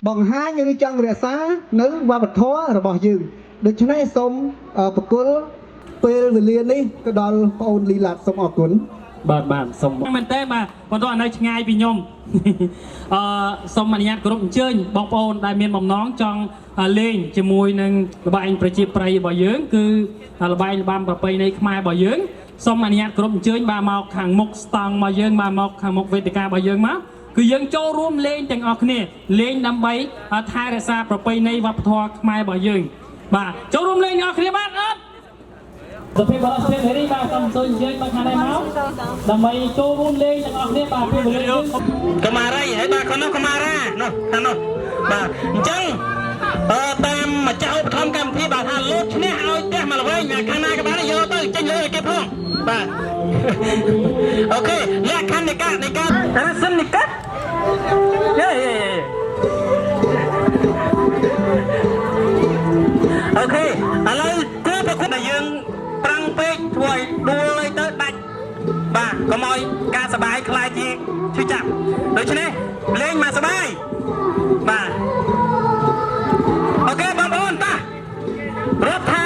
បង្ហាញឬចង់រក្សានៅវប្បធម៌របស់យើងដូច្នេះសូមប្រគល់ពេលវេលានេះទៅដល់បងអូនលីឡាសូមអរគុណបាទសូមមែនតើបាទបន្តនៅឆ្ងាយពីខ្ញុំសូមអនុញ្ញាតគោរពអញ្ជើញបងប្អូនដែលមានបំណងចង់លេងជាមួយនឹងល្បែងប្រជាប្រិយរបស់យើងគឺល្បែងល្បាំប្រពៃណីខ្មែររបស់យើងសូមអនុញ្ញាតគោរពអញ្ជើញបាទមកខាងមុខស្តង់របស់យើងបាទមកខាងមុខវេទិការបស់យើងមកគឺយើងចូលរួមលេងទាំងអស់គ្នាលេងដើម្បីថែរក្សាប្រពៃណីវប្បធម៌ខ្មែររបស់យើងបាទចូលរួមលេងទាំងអស់គ្នាបាទអត់សុភីបរស្ទេរីបាទសូមអញ្ជើញយើងមកខាងនេះមកដើម្បីចូលរួមលេងទាំងអស់គ្នាបាទពេលវេលាយើងកម៉ារ៉ៃហើយបាទខាងនោះកម៉ារ៉ានោះខាងនោះបាទអញ្ចឹងតាមម្ចាស់ឧបត្ថម្ភកម្មវិធីបាទថាលោតឈ្នះឲ្យផ្ទះមកល្វែងខាងណាក៏បានយកទៅចេញលើឲ្យគេផងបាទអូខេលក្ខខណ្ឌនៃការរសិននៃការយេអូខេឥឡូវគូប្រកួតដែលយើងប្រាំងពេកធ្វើឲ្យដួលឲ្យទៅដាច់បាទកុំឲ្យការសបាយខ្លាយជាឈឺចាប់ដូច្នេះលេងមកសបាយបាទអូខេបងប្អូនតារាប់ថា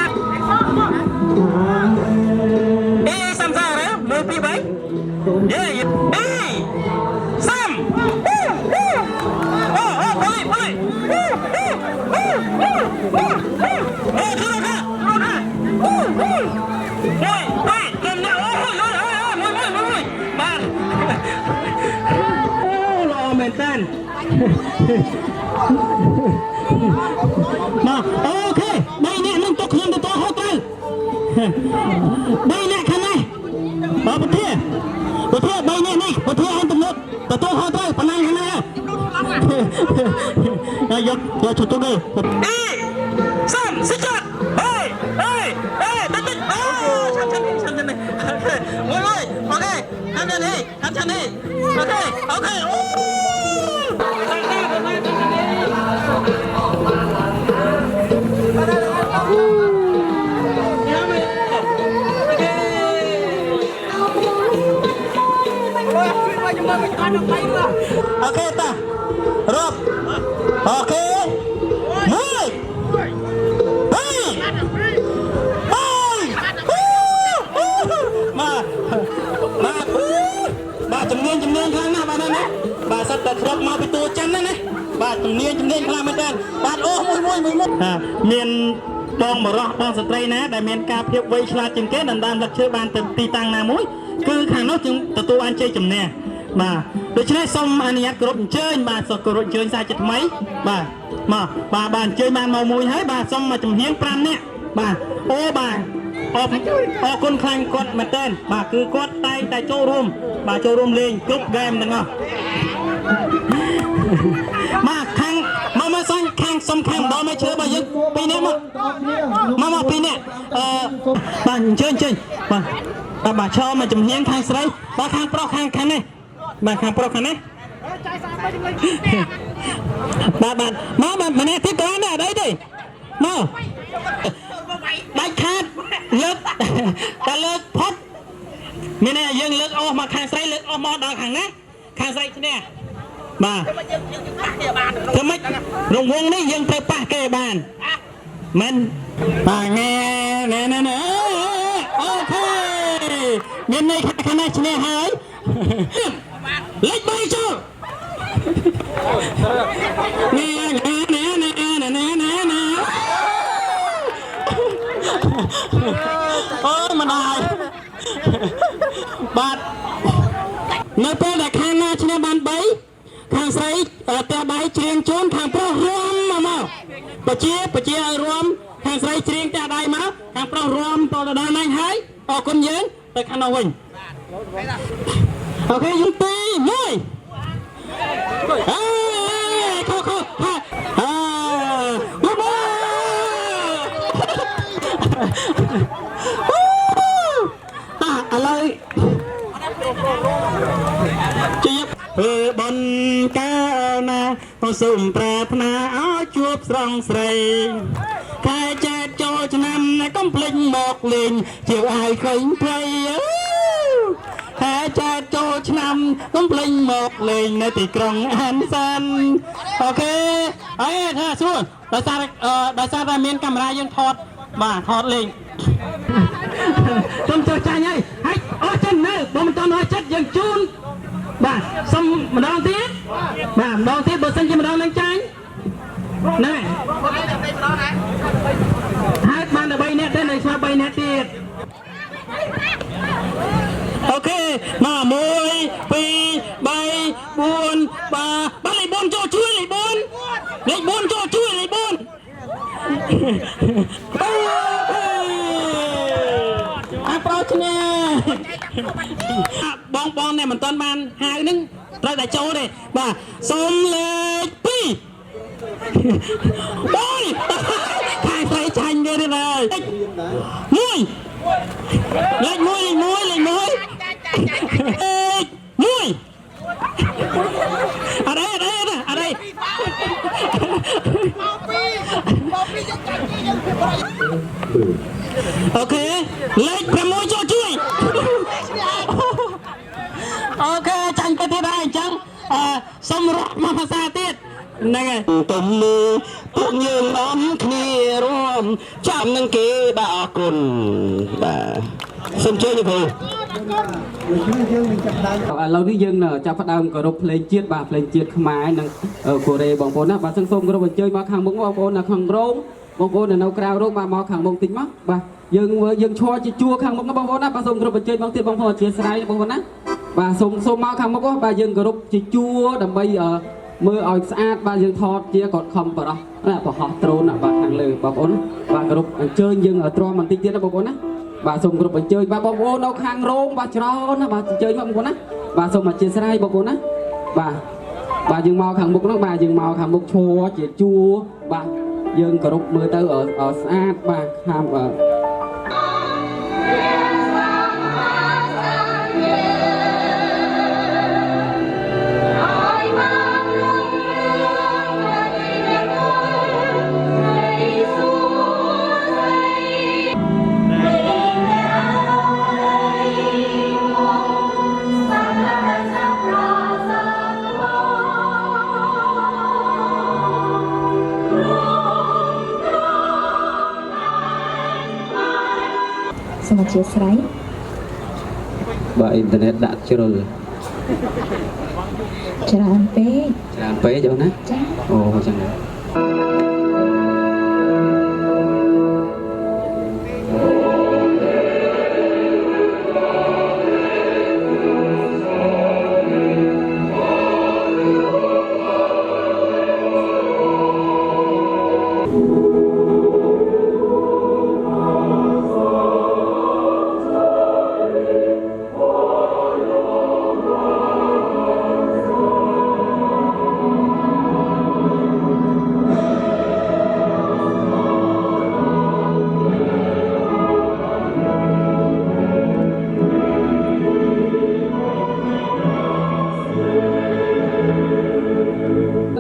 សំសារ1 2 3យេសំមកអូខេ3នាក់នឹងទុកខ្ញុំទៅហូតទៅ3នាក់ខាងនេះបាទប្រធា3នាក់នេះប្រធានទំនុកទៅហូតទៅប៉ុណ្ណឹងខាងនេះយកឈុតទៅសំសិចអេទៅឆាន់នេះអូយអូខេខាងនេះអូខេអូខេតារាប់អូខេបាទជំនាញខ្លាំងណាស់បាទណាបាទសិតតែគ្រប់មកពីតួចិនណាបាទជំនាញខ្លាំងមែនតើបាទអូមួយមានបងបរោះបងស្ត្រីណាដែលមានការភាពវៃឆ្លាតជាងគេដណ្ដើមលឹកឈើបានទៅទីតាំងណាមួយគឺខាងនោះจึงទទួលបានជ័យជំនះបាទដូច្នេះសូមអនុញ្ញាតគោរពអញ្ជើញបាទសូមគោរពអញ្ជើញសាជាថ្មីបាទមកបាទអញ្ជើញបានមកមួយហើយបាទសូមមកចំហៀង5នាក់បាទអូបាទអរគុណខ្លាំងគាត់មែនតើបាទគឺគាត់តែចូលរួមបាទចូលរួមលេងគ្រប់ហ្គេមទាំងអស់មកខាងមកសងខាងសុំខាងម្ដងមកជឿបាទយើង2នាក់មក2នាក់បាទអញ្ជើញបាទឈរមកចំហៀងខាងស្រីបាទខាងប្រុសខាងនេះបាទខាងប្រុសខាងនេះបាទម្នាក់ទៀតក៏ដែរអីទេមកដាច់ខាតលើកតែលើកផុតមានន័យយើងលើកអស់មកខាងស្រីលើកអស់មកដល់ខាងណាខាងស្រីឈ្នះបាទធ្វើម៉េចរង្វង់នេះយើងត្រូវប៉ះគេបានមិនបាទណែអូខេមានន័យថាខាងណាឈ្នះហើយលេខ3ចូលណែអូមិនហើយបាទនៅពេលដែលខាងណាឈ្នះបាន3ខាងស្រីផ្ទះដៃច្រៀងជូនខាងប្រុសរួមមកប្រជាឲ្យរួមខាងស្រីច្រៀងផ្ទះដៃមកខាងប្រុសរួមតទៅដល់ហ្នឹងហើយអរគុណយើងទៅខាងនោះវិញអូខេយើងទី1ខូឥឡូវជាបនកាលណាសូមប្រាថ្នាឲ្យជួបស្រងស្រីខែចែកចូលឆ្នាំកុំភ្លេចមកលេងជាឲ្យឃើញព្រៃ ហែចែកចូលឆ្នាំកុំភ្លេចមកលេងនៅទីក្រុងអានសានអូខេអេថាសួរដោយសារតែមានកាមេរ៉ាយើងថតបាទថតលេងខ្ញុំចូលចាញ់ហើយអស់ចិត្តនៅបើមិនតន់អស់ចិត្តយើងជូនបាទសុំម្ដងទៀតបាទម្ដងទៀតបើសិនជាម្ដងនឹងចាញ់ណែហើយបានតែ3នាក់ទេនៅស្មា3នាក់ទៀតអូខេមក1 2 3 4បាទលេខ4ចូលជួយលេខ4ចូលជួយលេខ4អាប្រូឈ្នះបងនេះមិនទាន់បានហៅនឹងត្រូវតែចូលទេបាទសូមលេខ2អូយខាងស្រីចាញ់ទៀតហើយលេខ1អរេអូខេលេខ6ចូលជួយអូខេចាញ់ទៅទៀតហើយអញ្ចឹងសុំរកមកភាសាទៀតហ្នឹងហើយទំលើពួកយើងអំគ្នារួមចាំនឹងគេបាទអរគុណបាទសូមជួយលោកគ្រូ យើងនឹងចាប់ដើម ឥឡូវនេះយើងចាប់ផ្ដើមគោរពភ្លេងជាតិបាទភ្លេងជាតិខ្មែរនិងកូរ៉េបងប្អូនណាបាទសូមគោរពអញ្ជើញមកខាងមុខបងប្អូននៅខាងរោងបងប្អូននៅក្រៅរោងបាទមកខាងមុខតិចមកបាទយើងឈរជាជួរខាងមុខណាបងប្អូនណាបាទសូមគោរពអញ្ជើញបងទៀតបងប្អូនអធិស្ឋានបងប្អូនណាបាទសូមមកខាងមុខបាទយើងគោរពជាជួរដើម្បីមើលឲ្យស្អាតបាទយើងថតជាកត់ខំបរោះណាប្រហោះដ្រូនបាទខាងលើបងប្អូនបាទគោរពអញ្ជើញយើងទ្រាំបន្តិចទៀតណាបងប្អូនណាបាទសូមគោរពអញ្ជើញបាទបងប្អូននៅខាងរោងបាទច្រើនណាបាទអញ្ជើញមកបងប្អូនណាបាទសូមអធិស្ឋានបងប្អូនណាបាទយើងមកខាងមុខនោះបាទយើងមកខាងមុខឈរជាជួរបាទយើងគោរពមើលទៅស្អាតបាទខាងបាទ សូមអធិស្ឋានបាទអ៊ីនធឺណិតដាក់ជ្រុល ច្រើនពេក អូនណាអូចឹង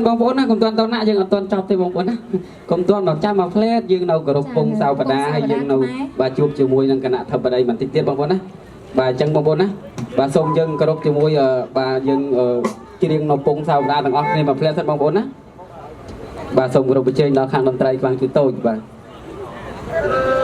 បងប្អូនណាកុំទាន់តណាយើងអត់ទាន់ចប់ទេបងប្អូនណាកុំទាន់មកចាំមកផ្លែតយើងនៅគោរពពងសៅបដាហើយយើងនៅបាទជួបជាមួយនឹងគណៈធិបតីបន្តិចទៀតបងប្អូនណាបាទអញ្ចឹងបងប្អូនណាបាទសូមយើងគោរពជាមួយបាទយើងច្រៀងនៅពងសៅបដាទាំងអស់គ្នាមកផ្លែតសិនបងប្អូនណាបាទសូមគោរពអញ្ជើញដល់ខាងតន្ត្រីខ្លាំងជួយតូចបាទ ស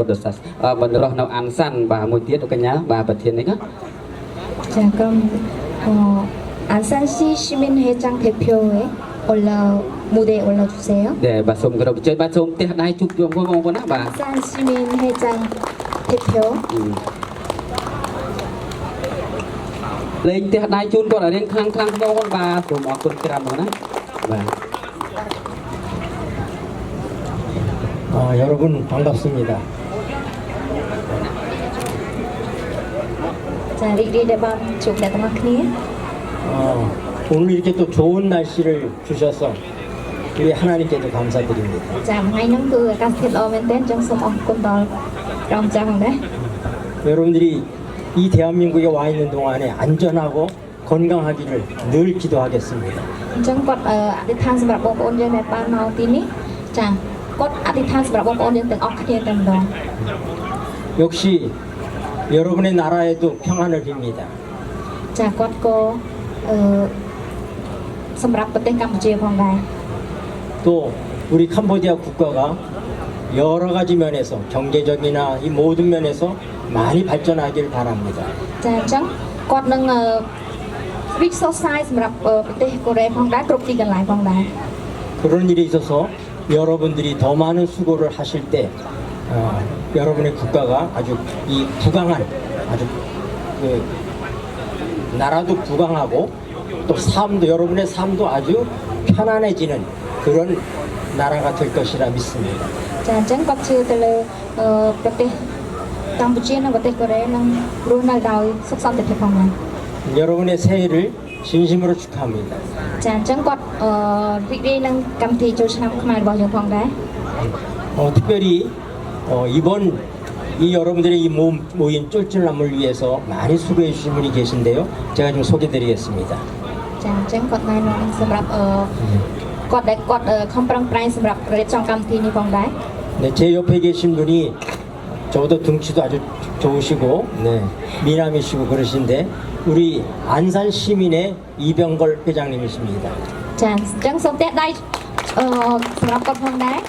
ពុទ្ធសាសនាបណ្ដរស់នៅអានសាន់បាទមួយទៀតលោកកញ្ញាបាទប្រធាននេះណា 자, 그럼 안산시 시민회장 대표에 무대에 올라주세요. ដែលបាទសូមគោរពអញ្ជើញបាទសូមផ្ទះដៃជួបជុំបងប្អូនណាបាទ 안산 시민회장 대표 លេងផ្ទះដៃជូនគាត់ឲ្យរៀងខ្លាំងៗបងប្អូនបាទសូមអរគុណច្រើនបងណាបាទ 여러분 반갑습니다. 자, 리리대방 축대방학니 오늘 이렇게 또 좋은 날씨를 주셔서 우리 하나님께도 감사드립니다. 자, ngày nắng cứ các thiết ở bên tên trong sông ông quân đò trong trang đấy. 여러분들이 이 대한민국에 와 있는 동안에 안전하고 건강하기를 늘 기도하겠습니다. Trong quạt Adithan sầm bạc bông ôn dân này ban nào tí ní. 자, quạt Adithan sầm bạc bông ôn dân từng óc kia tầm đó. 역시 여러분의 나라에도 평안을 빕니다. 자, quạt cô sầm bạc bát tên Campuchia phong đài. 또 우리 캄보디아 국가가 여러 가지 면에서 경제적이나 이 모든 면에서 많이 발전하길 바랍니다. 자, chẳng quạt nâng big size sầm bạc bát Korea phong đài, cột đi gần lại phong đài. 그런 일이 있어서 여러분들이 더 많은 수고를 하실 때 여러분의 국가가 아주 이 부강한 아주 그 나라도 부강하고 또 삶도 여러분의 삶도 아주 편안해지는 그런 나라가 될 것이라 믿습니다. 자, chẳng quạt chưa từ bát Campuchia nâng bát Korea nâng luôn nơi đào xuất xong từ phong đài. 여러분의 새해를 진심으로 축하합니다. 자, chẳng quạt đi nâng cầm thị cho năm mai bao nhiêu phong đài. 특별히 이번 이 여러분들의 이 모임 쫄쫄남을 위해서 많이 수고해 주신 분이 계신데요. 제가 좀 소개드리겠습니다. 자, chẳng quạt này nó sầm bạc quạt đấy quạt không prang prang sầm bạc để trong cầm thị như phong đài. 네, 제 옆에 계신 분이 저보다 등치도 아주 좋으시고 네, 미남이시고 그러신데 우리 안산 시민의 이병걸 회장님이십니다. 자, chẳng sống tết đây sầm bạc quạt phong đài.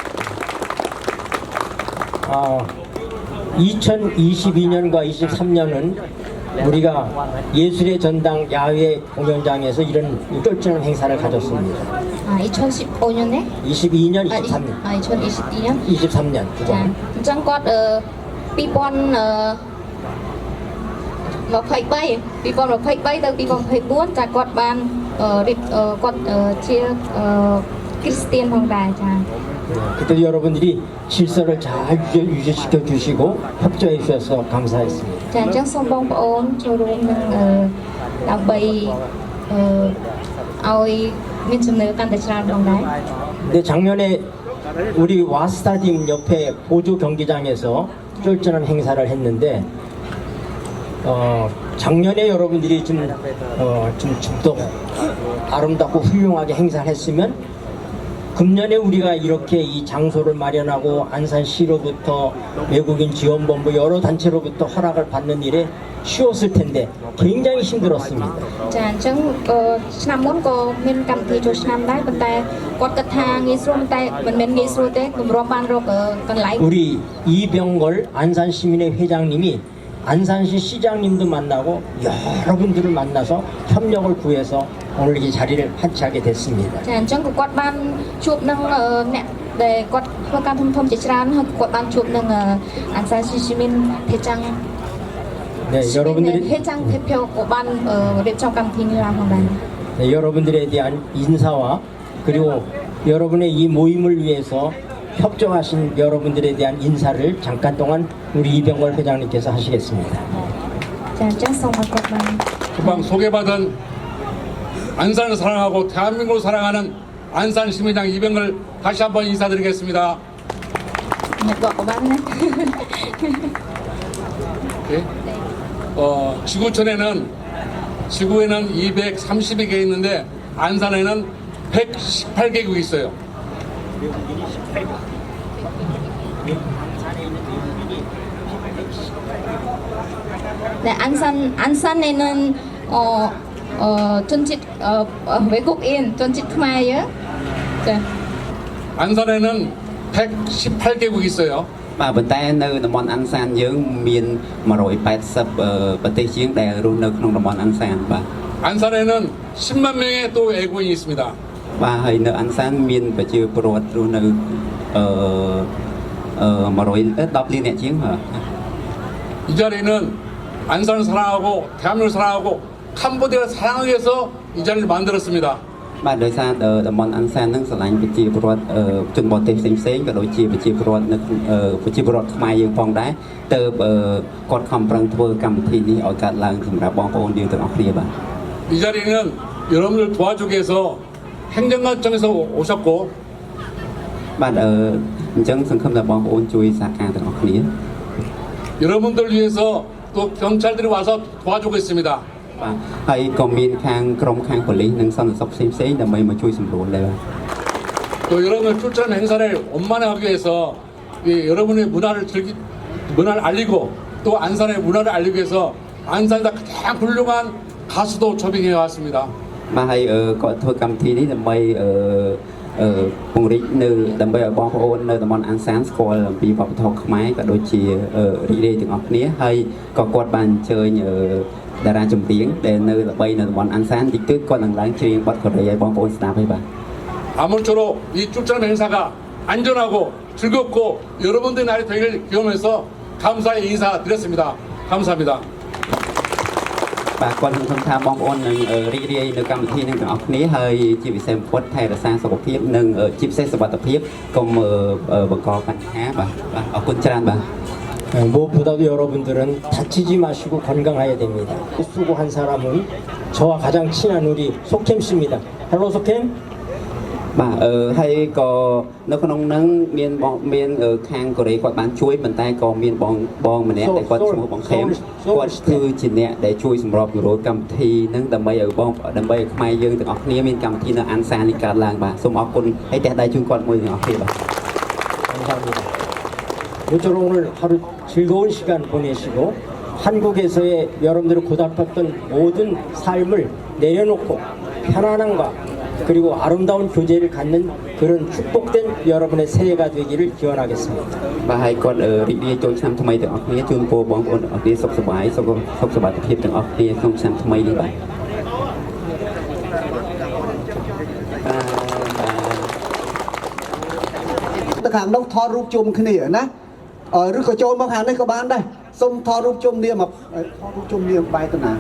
2022년과 23년은 우리가 예술의 전당 야외 공연장에서 이런 쫄쫄한 행사를 가졌습니다. 2015년에 22년, 23년, 2022년. 23년 자, 그동안. chẳng quạt 2023ទៅ2024ចាគាត់បានរៀបគាត់ជាគ្រីស្ទៀនផងដែរចា 그때 여러분들이 질서를 잘 유지시켜 주시고 협조해 주셔서 감사했습니다. ចាអញ្ចឹងសូមបងប្អូនចូលរួមនឹងដើម្បីឲ្យមានចំណឿកាន់តែច្រើនផងដែរ 근데 작년에 우리 와스타디움 옆에 보조 경기장에서 쫄쫄한 행사를 했는데 작년에 여러분들이 좀 더 아름답고 훌륭하게 행사를 했으면 금년에 우리가 이렇게 이 장소를 마련하고 안산시로부터 외국인 지원본부 여러 단체로부터 허락을 받는 일에 쉬웠을 텐데 굉장히 힘들었습니다. ចាអញ្ចឹងឆ្នាំមុនក៏មានកម្មវិធីចូលឆ្នាំដែរប៉ុន្តែគាត់គិតថាងាយស្រួលតែមិនមែនងាយស្រួលទេគម្រាំបានរកកន្លែង 우리 이병걸 안산시민회 회장님이 안산시 시장님도 만나고 여러분들을 만나서 협력을 구해서 오늘 이 자리를 하차하게 됐습니다. ចាអញ្ចឹងក៏គាត់បានជួបនឹងអ្នកដែលគាត់ធ្វើការធំៗជាច្រើនហើយគាត់បានជួបនឹងអានសាស៊ីស៊ីមីនភេចាំង 네, 여러분들이 ភេចាំងភេភោក៏បានរៀបចំកម្មវិធីនេះឡើងផងដែរ 네, 여러분들에 대한 인사와 그리고 여러분의 이 모임을 위해서 협조하신 여러분들에 대한 인사를 잠깐 동안 우리 이병걸 회장님께서 하시겠습니다. ចាអញ្ចឹងសូមឲ្យគាត់បាន 금방 소개받은 안산을 사랑하고 대한민국을 사랑하는 안산 시민당 이병걸 다시 한번 인사드리겠습니다. អ្នកគាត់ក៏បានណា 예? 지구에는 230개 있는데 안산에는 118개국이 있어요. 네, 안산에는 전직 외국인 전직ខ្មែរ요. 네. 안산에는 118개국이 있어요. បាទប៉ុន្តែនៅតំបន់អាន់សានយើងមាន180ប្រទេសជាងដែលរស់នៅក្នុងតំបន់អាន់សានបាទ 안산에는 10만 명의 또 외국인이 있습니다. បាទហើយនៅអាន់សានមានប្រជាពលរដ្ឋរស់នៅ110លានអ្នកជាង 이 자리는 안산을 사랑하고 대한민국을 사랑하고 캄보디아를 사랑하기 위해서 이 자리를 만들었습니다. បាទដោយសារតំបន់អាន់សាននឹងស្រឡាញ់ប្រជាពលរដ្ឋជនបរទេសផ្សេងៗក៏ដូចជាប្រជាពលរដ្ឋនៅប្រជាពលរដ្ឋខ្មែរយើងផងដែរទៅគាត់ខំប្រឹងធ្វើកម្មវិធីនេះឲ្យកើតឡើងសម្រាប់បងប្អូនយើងទាំងអស់គ្នាបាទ 이 자리는 여러분들 도와주기 위해서 행정관청에서 오셨고 បាទអញ្ចឹងសង្ឃឹមថាបងប្អូនជួយសហការទាំងអស់គ្នា 여러분들 위해서 또 경찰들이 와서 도와주고 있습니다. បាទហើយក៏មានខាងក្រុមខាងប៉ូលីសនិងសន្តិសុខផ្សេងៗដើម្បីមកជួយសម្រួលដែរ 또 여러분들 출전 행사를 원만하게 위해서 여러분의 문화를 알리고 또 안산의 문화를 알리기 위해서 안산에서 가장 훌륭한 가수도 초빙해 왔습니다. បាទហើយក៏ធ្វើកម្មវិធីនេះដើម្បីពង្រីកនៅដើម្បីឲ្យបងប្អូននៅតំបន់អាន់សានស្គាល់អំពីវប្បធម៌ខ្មែរក៏ដូចជារីករាយទាំងអស់គ្នាហើយក៏គាត់បានអញ្ជើញតារាចម្រៀងដែលនៅល្បីនៅតំបន់អាន់សានតិចតួចគាត់នឹងឡើងច្រៀងបទកូរ៉េឲ្យបងប្អូនស្ដាប់ហើយបាទ 아무쪼록 이 출전 행사가 안전하고 즐겁고 여러분들 날이 되기를 기원해서 감사의 인사드렸습니다. 감사합니다. បាទគាត់សង្ឃឹមថាបងប្អូននឹងរីករាយនៅកម្មវិធីនឹងទាំងអស់គ្នាហើយជាពិសេសបំផុតថែរក្សាសុខភាពនិងជាពិសេសសុខភាពកុំបង្កបញ្ហាបាទអរគុណច្រើនបាទ 무엇보다도 여러분들은 다치지 마시고 건강해야 됩니다. 수고한 사람은 저와 가장 친한 우리 속캠 씨입니다. 헬로 속캠. បាទហើយក៏នៅក្នុងនឹងមានខាងកូរ៉េគាត់បានជួយប៉ុន្តែក៏មានបងម្នាក់ដែលគាត់ឈ្មោះបងខេមគាត់គឺជាអ្នកដែលជួយសម្របសម្រួលកម្មវិធីនឹងដើម្បីឲ្យខ្មែរយើងទាំងអស់គ្នាមានកម្មវិធីនៅអាន់សាននេះកើតឡើងបាទសូមអរគុណហើយតែដៃជូនគាត់មួយទាំងអស់គ្នាបាទ 감사합니다. 모쪼록 오늘 하루 즐거운 시간 보내시고 한국에서의 여러분들이 고달팠던 모든 삶을 내려놓고 편안함과 그리고 아름다운 교제를 갖는 그런 축복된 여러분의 새해가 되기를 기원하겠습니다. បាទហើយគាត់រីករាយចូលឆ្នាំថ្មីទាំងអស់គ្នាជូនពរបងប្អូនទាំងអស់គ្នាសុខសប្បាយសុខភាពទាំងអស់គ្នាក្នុងឆ្នាំថ្មីនេះបាទ ទៅខាងនោះថតរូបជុំគ្នាណាឬក៏ចូលមកខាងនេះក៏បានដែរសូមថតរូបជុំគ្នាមកថតរូបជុំគ្នាបែរទៅណា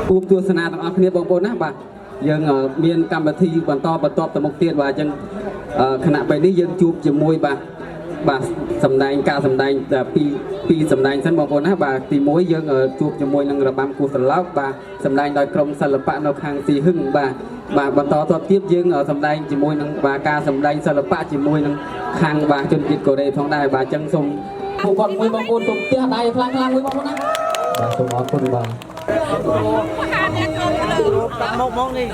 គូទស្សនាទាំងអស់គ្នាបងប្អូនណាបាទយើងមានកម្មវិធីបន្តទៅមុខទៀតបាទអញ្ចឹងគណៈពេលនេះយើងជួបជាមួយបាទសម្ដែងការសម្ដែងពីសម្ដែងសិនបងប្អូនណាបាទទី1យើងជួបជាមួយនឹងរបាំគូស្រឡោកបាទសម្ដែងដោយក្រុមសិល្បៈនៅខាងស៊ីហឹងបាទបន្តទៀតយើងសម្ដែងជាមួយនឹងបាទការសម្ដែងសិល្បៈជាមួយនឹងខាងបាទជនជាតិកូរ៉េផងដែរបាទអញ្ចឹងសូមពួកគាត់មួយបងប្អូនសូមផ្ទះដៃខ្លាំងៗមួយបងប្អូនណាបាទសូមអរគុណបាទ một đi.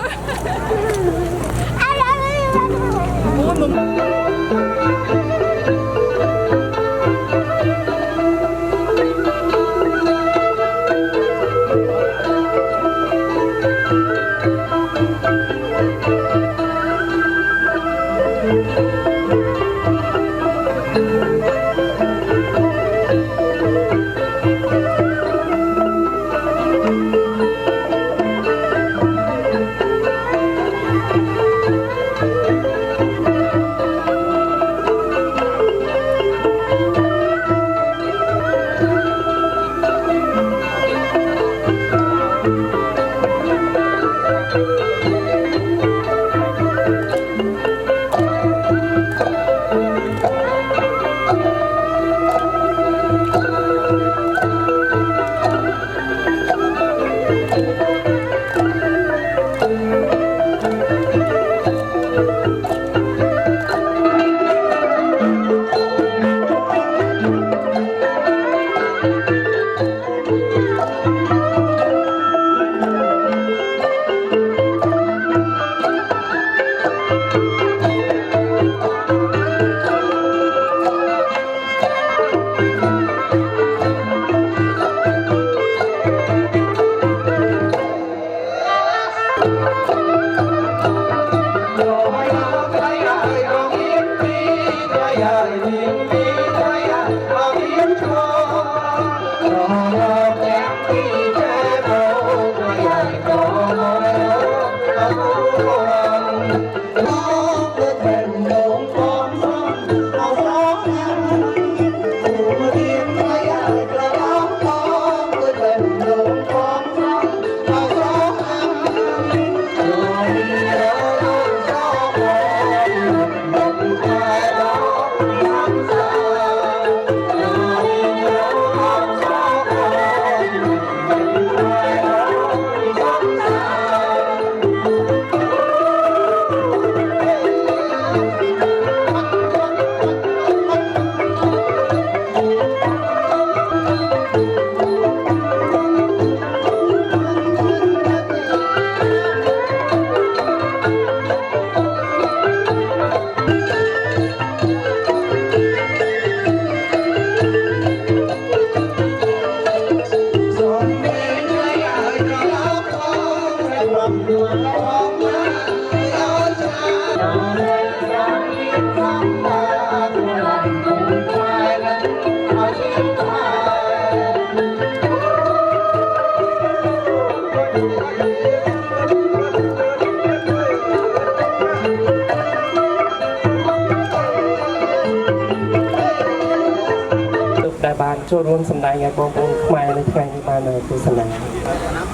ដែលបានចូលរួមសម្ដែងឲ្យបងប្អូនខ្មែរនៅថ្ងៃនេះបានទស្សនា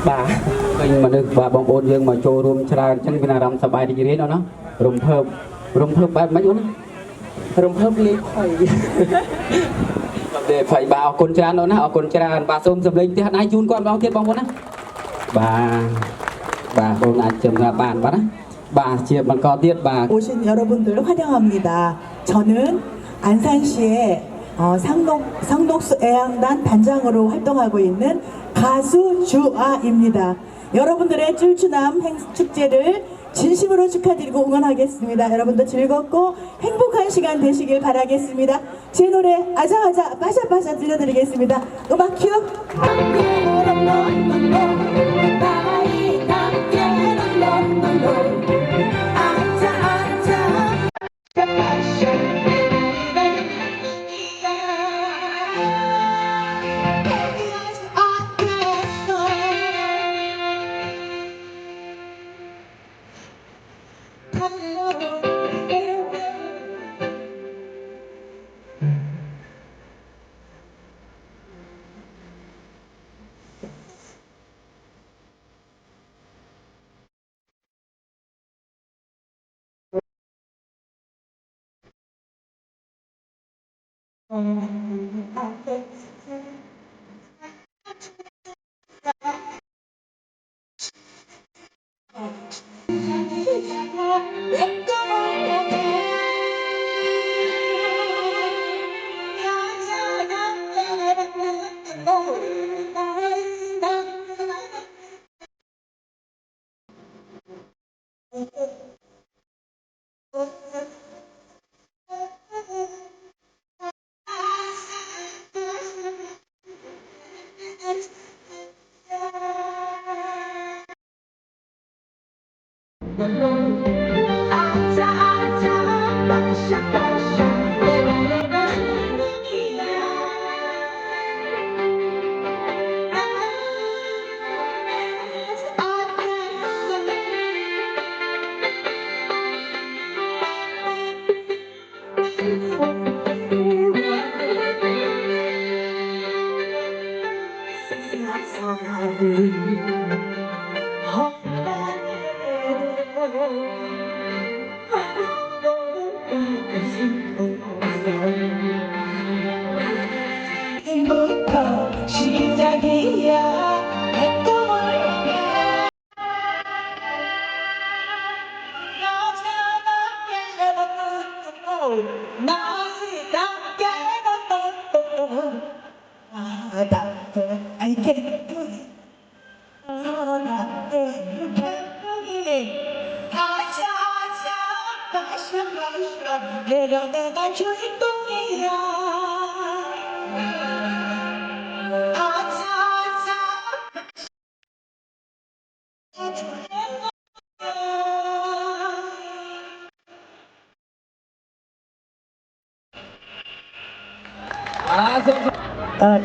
បាទ ឃើញមនុស្សបាទបងប្អូនយើងមកចូលរួមច្រើនអញ្ចឹងមានអារម្មណ៍សប្បាយរីករាយណាស់ណារំភើបបែបម៉េចអូនណា រំភើបលេខភ័យ ទេភ័យបាទអរគុណច្រើនអូនណាអរគុណច្រើនបាទសូមសម្លេងផ្ទះដៃជូនគាត់ម្ដងទៀតបងប្អូនណាបាទបងអាចជើងបានបាទណាបាទជាបន្តទៀតបាទ 오신 여러분들을 환영합니다. 저는 안산시의 상록수 애양단 단장으로 활동하고 있는 가수 주아입니다. 여러분들의 쫄추남 축제를 진심으로 축하드리고 응원하겠습니다. 여러분도 즐겁고 행복한 시간 되시길 바라겠습니다. 제 노래 아자아자 빠샤빠샤 들려드리겠습니다. 음악 큐! 내가 주인공이야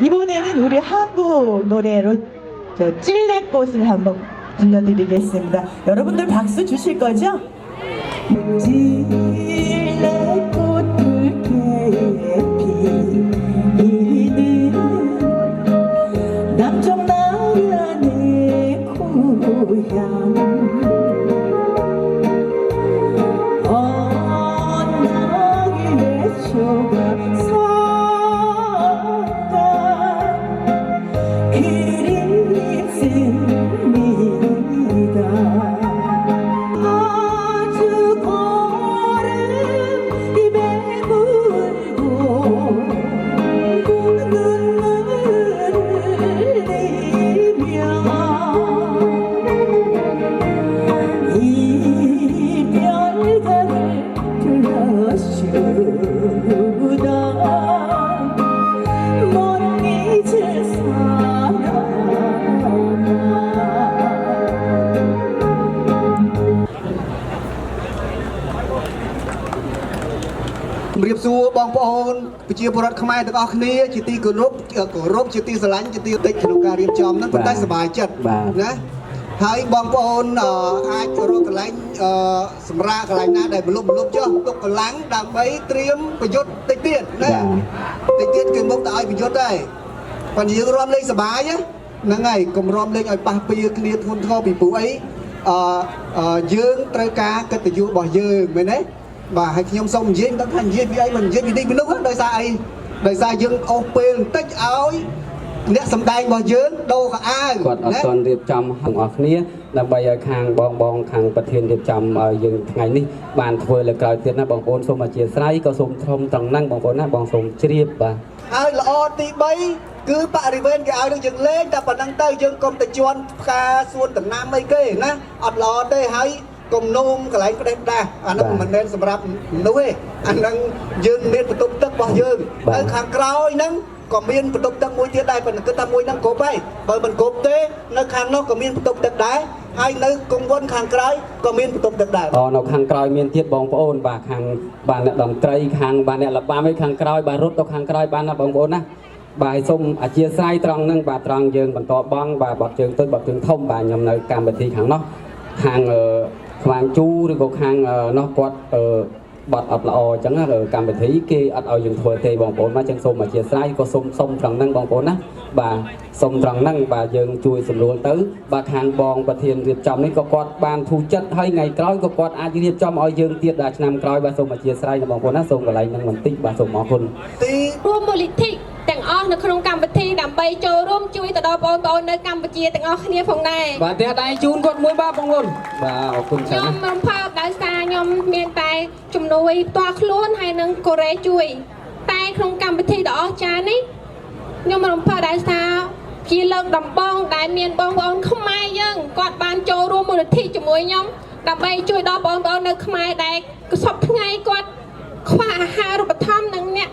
이번에는 우리 한국 노래로 저 찔레꽃을 한번 들려드리겠습니다. 여러분들 박수 주실 거죠? 찔레꽃을 피는 남쪽 나라 내 고향 언덕에 소가 រៀបសួរបងប្អូនប្រជាពលរដ្ឋខ្មែរទាំងអស់គ្នាជាទីគោរពជាទីស្រឡាញ់ជាទីតិចក្នុងការរៀបចំហ្នឹងប៉ុន្តែសប្បាយចិត្តណាហើយបងប្អូនអាចរកកន្លែងសម្រាប់កន្លែងណាដែលមលុបចុះទុកកម្លាំងដើម្បីត្រៀមប្រយុទ្ធតិចទៀតណាតិចទៀតគឺមុខទៅឲ្យប្រយុទ្ធដែរប៉ុន្តែយើងរំលេងសប្បាយហ្នឹងហើយកុំរំលេងឲ្យប៉ះពាល់គ្នាធ្ងន់ធ្ងរពីព្រោះអីយើងត្រូវការកិត្តិយសរបស់យើងមែនទេបាទហើយខ្ញុំសូមនិយាយមិនដឹងថានិយាយពីអីមិននិយាយពីនេះពីនោះដោយសារអីដោយសារយើងអូសពេលបន្តិចឲ្យអ្នកសម្ដែងរបស់យើងដូរកៅអៅគាត់អត់ទាន់រៀបចំទាំងអស់គ្នាដើម្បីឲ្យខាងបងខាងប្រធានរៀបចំឲ្យយើងថ្ងៃនេះបានធ្វើលើក្រោយទៀតណាបងប្អូនសូមអធិស្ឋានក៏សូមធំត្រង់ហ្នឹងបងប្អូនណាបងសូមជ្រាបបាទហើយល្អទី3គឺបរិវេណគេឲ្យនឹងយើងលេងតែប៉ុណ្្នឹងទៅយើងកុំទៅជន់ផ្កាសួនដំណាំអីគេណាអត់ល្អទេហើយគំនុំកន្លែងផ្ដេសផ្ដាស់អាហ្នឹងមិនមែនសម្រាប់មនុស្សទេអាហ្នឹងយើងមានបន្ទប់ទឹករបស់យើងហើយខាងក្រោយហ្នឹងក៏មានបន្ទប់ទឹកមួយទៀតដែរប៉ុន្តែគិតថាមួយហ្នឹងគ្រប់ហើយបើមិនគ្រប់ទេនៅខាងនោះក៏មានបន្ទប់ទឹកដែរហើយនៅគង្វន់ខាងក្រោយក៏មានបន្ទប់ទឹកដែរនៅខាងក្រោយមានទៀតបងប្អូនបាទខាងបានអ្នកតន្ត្រីខាងបានអ្នកល្បាមឯខាងក្រោយបាទរត់ទៅខាងក្រោយបានណាបងប្អូនណាបាទសូមអធិស្ឋានត្រង់ហ្នឹងបាទត្រង់យើងបន្តបងបាទបាត់ជើងទៅបាត់ជើងធំបាទខ្ញុំនៅកម្មវិធីខាងនោះខាងខ្វាងជូឬក៏ខាងនោះគាត់បាត់អត់ល្អអញ្ចឹងកម្មវិធីគេអត់ឲ្យយើងធ្វើទេបងប្អូនមកចឹងសូមអធិស្ឋានក៏សូមត្រង់ហ្នឹងបងប្អូនណាបាទសូមត្រង់ហ្នឹងបាទយើងជួយសម្រួលទៅបាទខាងបងប្រធានរៀបចំនេះក៏គាត់បានធូរចិត្តហើយថ្ងៃក្រោយក៏គាត់អាចរៀបចំឲ្យយើងទៀតដល់ឆ្នាំក្រោយបាទសូមអធិស្ឋានបងប្អូនណាសូមកន្លែងហ្នឹងបន្តិចបាទសូមអរគុណទីរួមមូលនិធិទាំងអស់នៅក្នុងកម្មវិធីដើម្បីចូលរួមជួយទៅដល់បងប្អូននៅកម្ពុជាទាំងអស់គ្នាផងដែរបាទតែដៃជូនគាត់មួយបាទបងប្អូនបាទអរគុណច្រើនខ្ញុំរំភើបដោយសារខ្ញុំមានតែជំនួយផ្ទាល់ខ្លួនហើយនឹងកូរ៉េជួយតែក្នុងកម្មវិធីដ៏អស្ចារ្យនេះខ្ញុំរំភើបដោយសារជាលើកដំបូងដែលមានបងប្អូនខ្មែរយើងគាត់បានចូលរួមមូលនិធិជាមួយខ្ញុំដើម្បីជួយដល់បងប្អូននៅខ្មែរដែលសពថ្ងៃគាត់ខ្វះអាហារូបត្ថម្ភនិងអ្នក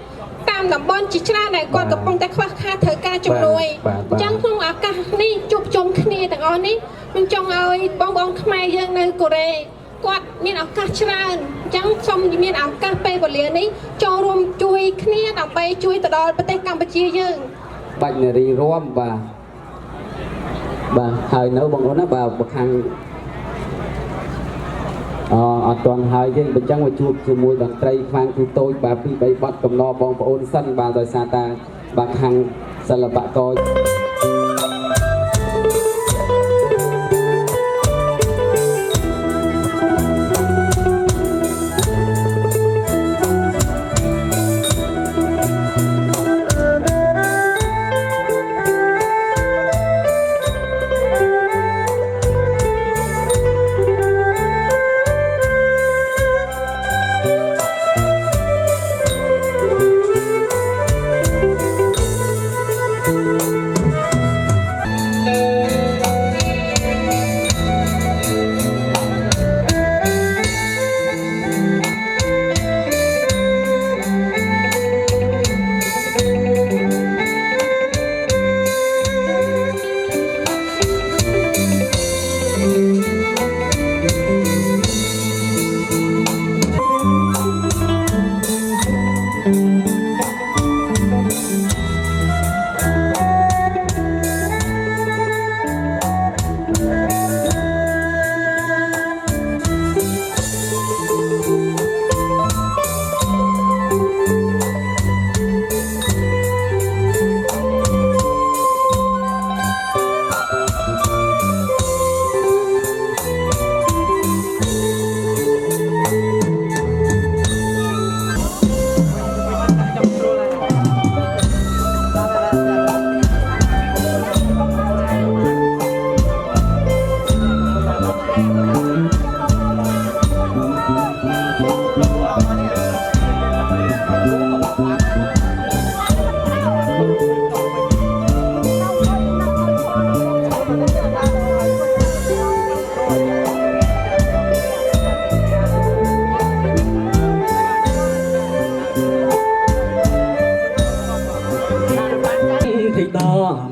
តាមតំបន់ជាច្រើនដែលគាត់កំពុងតែខ្វះខាតត្រូវការជំនួយអញ្ចឹងក្នុងឱកាសនេះជួបជុំគ្នាទាំងអស់នេះខ្ញុំចង់ឲ្យបងប្អូនខ្មែរយើងនៅកូរ៉េគាត់មានឱកាសច្រើនអញ្ចឹងសូមមានឱកាសពេលវេលានេះចូលរួមជួយគ្នាដើម្បីជួយទៅដល់ប្រទេសកម្ពុជាយើងបាច់នារីរួមបាទហើយនៅបងប្អូនណាបាទខាងអត់ទាន់ហើយយើងបញ្ចឹងមកជួបជាមួយតន្ត្រីខ្វាងទូតូចបាទពី3បទកំណរបងប្អូនសិនបាទដោយសារតាបាទខាងសិល្បករ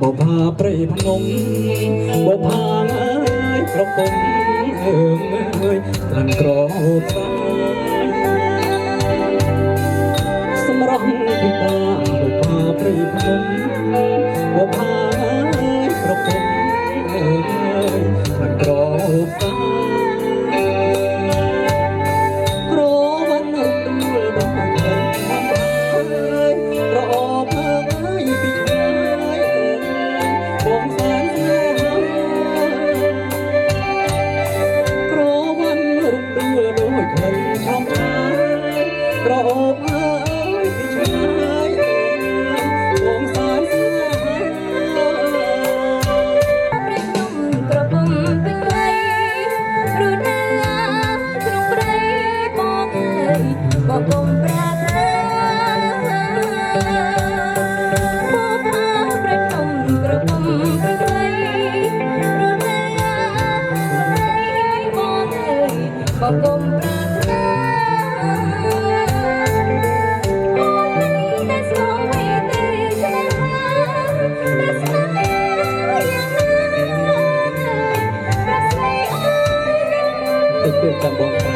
បុផាព្រៃភ្នំបុផាអើយប្រពំអើយក្លិនក្រអូបសា បអើយពីឆ្ងាយបងសើចស្នេហា ព្រៃខ្ញុំក្រពុំពេញវ័យឬណាក្នុងព្រៃបងអើយបងកុំប្រាថ្នាបងអើព្រៃខ្ញុំក្រពុំពេញវ័យឬណាបងអើយបងកុំប្រាថ្នា Itu tambang.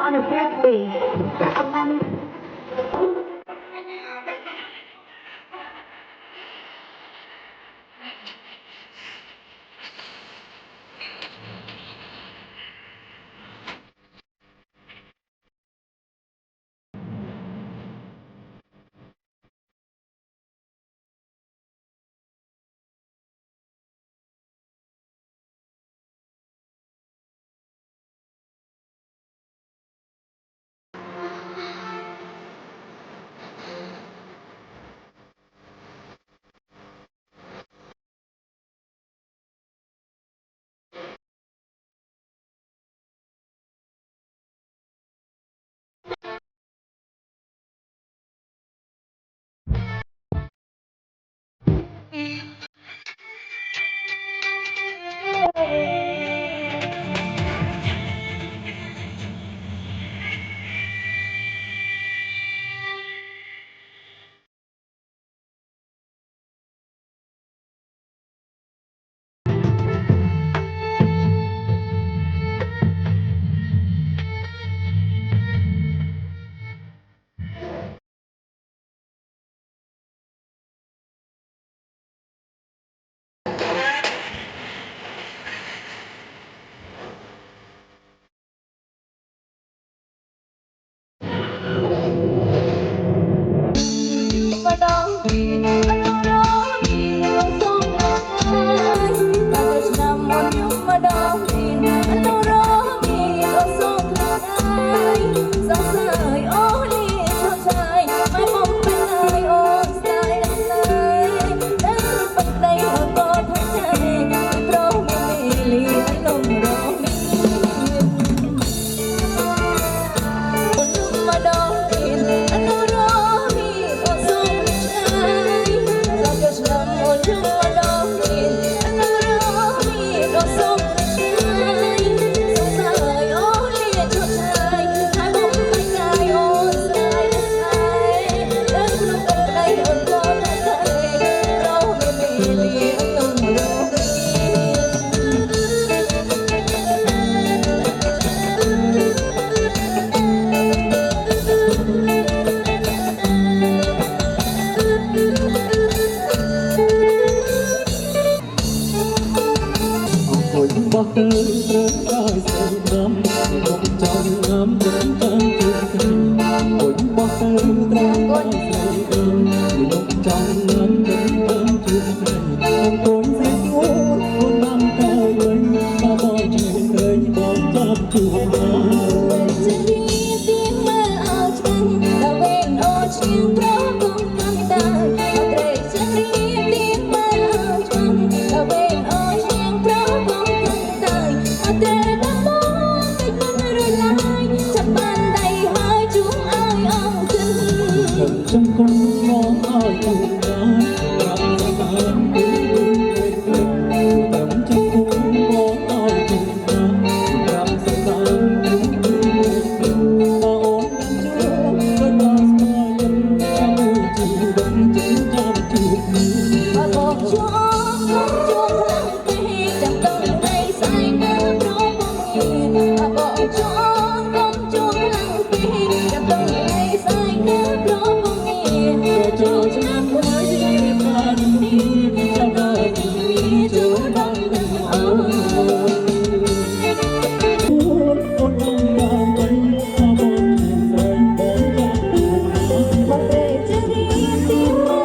On a birthday. បោះទៅត្រូវដោយស្រីរំមកចង់ងំចិត្តចាំជួបគ្នាអូនបោះទៅត្រូវដោយស្រីរំមកចង់ងំចិត្តចាំជួបគ្នាអង្គុយស្រីស្ងួនអូននាំទៅវិញមកបងជួយទៅបងចាំជួបគ្នា trong con mong ai cùng nhau làm cho bạn tắm trong con mong ai cùng nhau làm cho bạn ta ôm em chưa có ta sai chân ta mưu chỉ đắm chân trong chuột và còn cho chuông lặng tê chẳng từng ngày say nắng đó bóng và còn cho chuông lặng tê chẳng từng ngày say nắng đó cho chẳng thấy em là đi trong đời mình chúa đang nằm ở ôn ôn đang bay ta muốn nhìn thấy bóng dáng mà về chưa đi tim mơ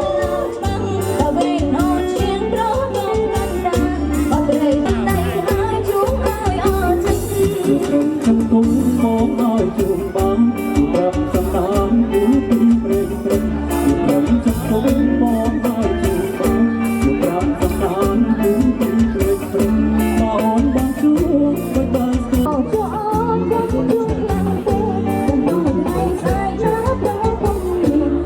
băng ta về nó chiến đó trong căn đàn mà về tay hai chúng ai ở chân trong cung mong ai trường băng gặp sắp tám cứ tim rên rên không mong ai chịu bóng dù rằng tâm tan cứ tim rên rên mà ôn bao chúa với ta sẽ cho con chuông lặng tê cùng đôi tay sai trái đó không nhìn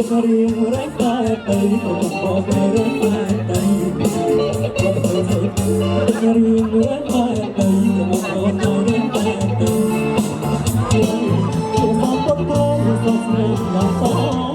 cho riêng rách tay tay còn bỏ tay rách tay tay cho riêng rách tay tay còn bỏ tay rách tay tay cho sao có thôi cho sao là sao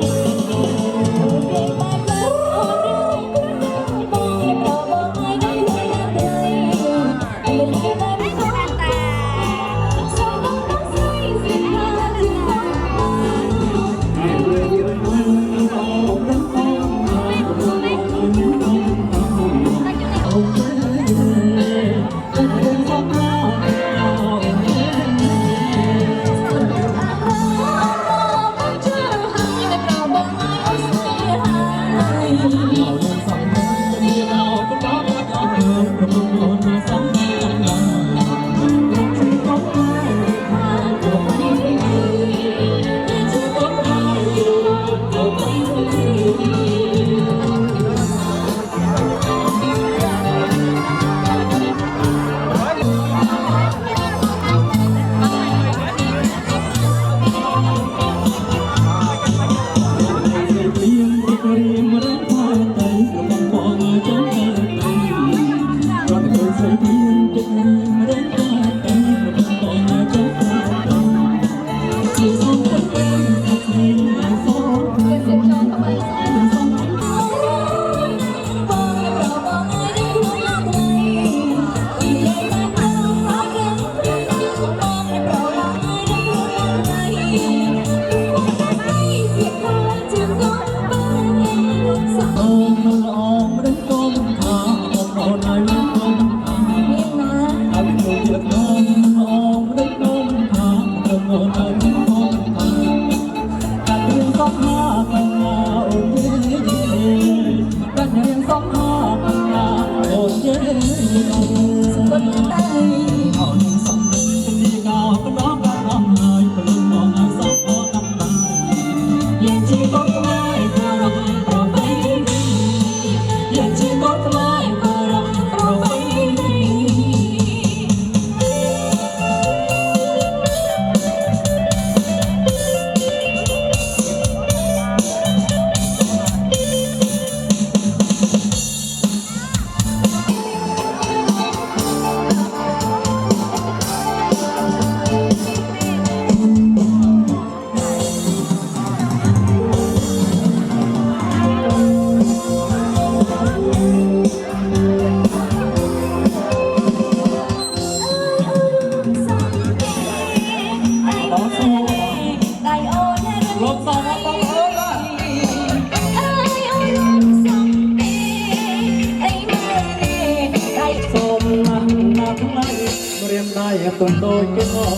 ตุนโดยเก็บหอ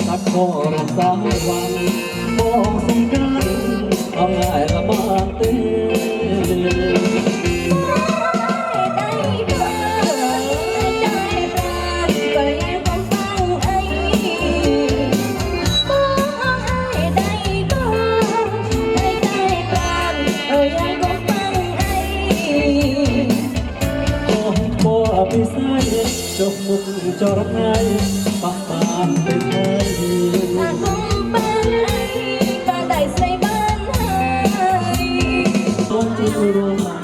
ตัดคอรำสามวันมองสงกันเอาง่ายละบางเต้ ពិសេសចុះមុខចរថ្ងៃបោះបានទៅហើយថាគុំបានអីក៏ដៃស្រីបានហើយអូនជួយរួមមក